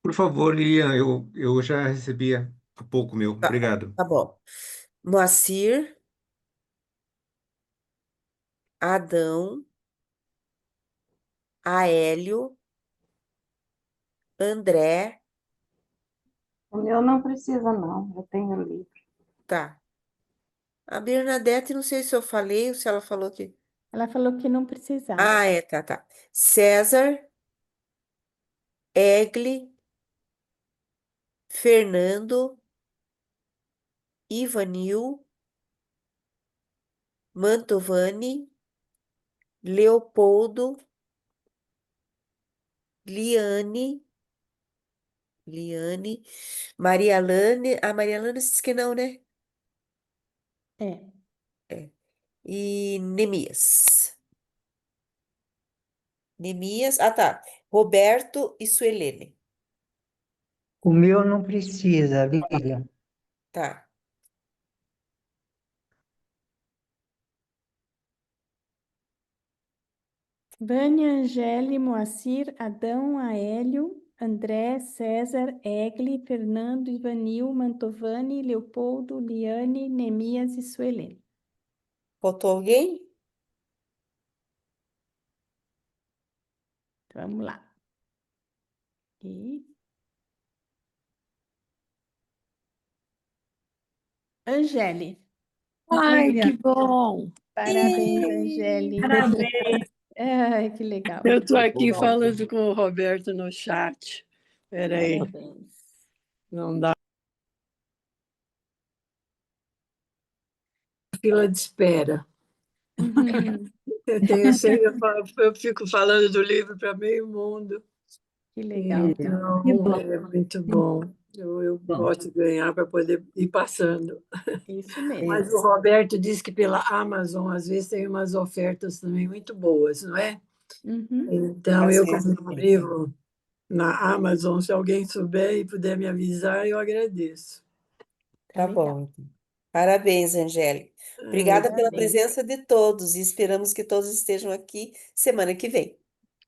Por favor, Lilian, eu já recebi há pouco meu. tá, Obrigado. tá bom. Moacir, Adão, Aélio, André, O meu não precisa, não. Eu tenho livro. tá. A Bernadette, não sei se eu falei ou se ela falou que. Ela falou que não precisava. Ah, é, tá, tá. César, Egli, Fernando, Ivanil, Mantovani, Leopoldo, Liane, Liane, Maria Lane. A Maria Lane disse que não, né? É. É. E Nemias. Nemias. Ah, tá. Roberto e Suelene. O meu não precisa, Lilian. Tá. Vânia, Angele, Moacir, Adão, Aélio, André, César, Egli, Fernando, Ivanil, Mantovani, Leopoldo, Liane, Nemias e Suelene. Faltou alguém? Então, vamos lá. E... Angele. Ai, Olha, que bom! Parabéns, Angélica. Parabéns. Ai, que legal. Eu estou aqui Bom, falando com o Roberto no chat. Espera aí, Parabéns. não dá. Fila de espera. Uhum, Eu fico falando do livro para meio mundo. que legal. Que Então, bom, é muito bom. Eu bom. gosto de ganhar para poder ir passando. Isso mesmo. Mas o Roberto disse que pela Amazon, às vezes, tem umas ofertas também muito boas, não é? Uhum, Então, Às eu vezes comprei um tem. livro na Amazon. Se alguém souber e puder me avisar, eu agradeço. tá Tá legal. bom, então. Parabéns, Angélica. Obrigada pela Parabéns. presença de todos e esperamos que todos estejam aqui semana que vem.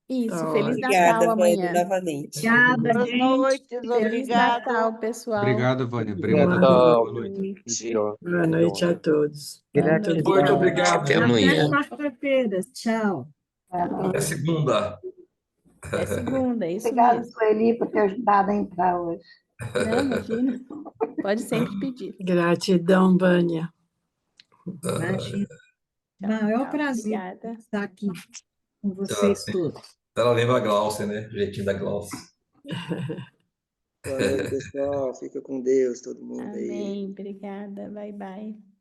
Isso, Tá Feliz ótimo. Natal Obrigada, Vânia, amanhã. novamente. Obrigada, Boas gente. noites, Feliz obrigado. Natal, pessoal. obrigado, Vânia. Bom Obrigado a Boa todos. Natal. Boa noite. noite. Ó, Boa noite a todos. Boa Direto noite. de Muito casa. obrigado. Até Até amanhã. quarta-feira. Tchau. Até segunda. É segunda, é isso Obrigada, mesmo. Sueli, por ter ajudado a entrar hoje. Não, imagina. Pode sempre pedir. Gratidão, Vânia. Imagina. Tchau, Maior tchau. prazer Obrigada. estar aqui com Tchau, vocês sim. todos. Ela lembra a Glaucia, né? O jeitinho da Glaucia. Boa noite, pessoal. Fica com Deus, todo mundo aí. Amém. Obrigada. Bye, bye.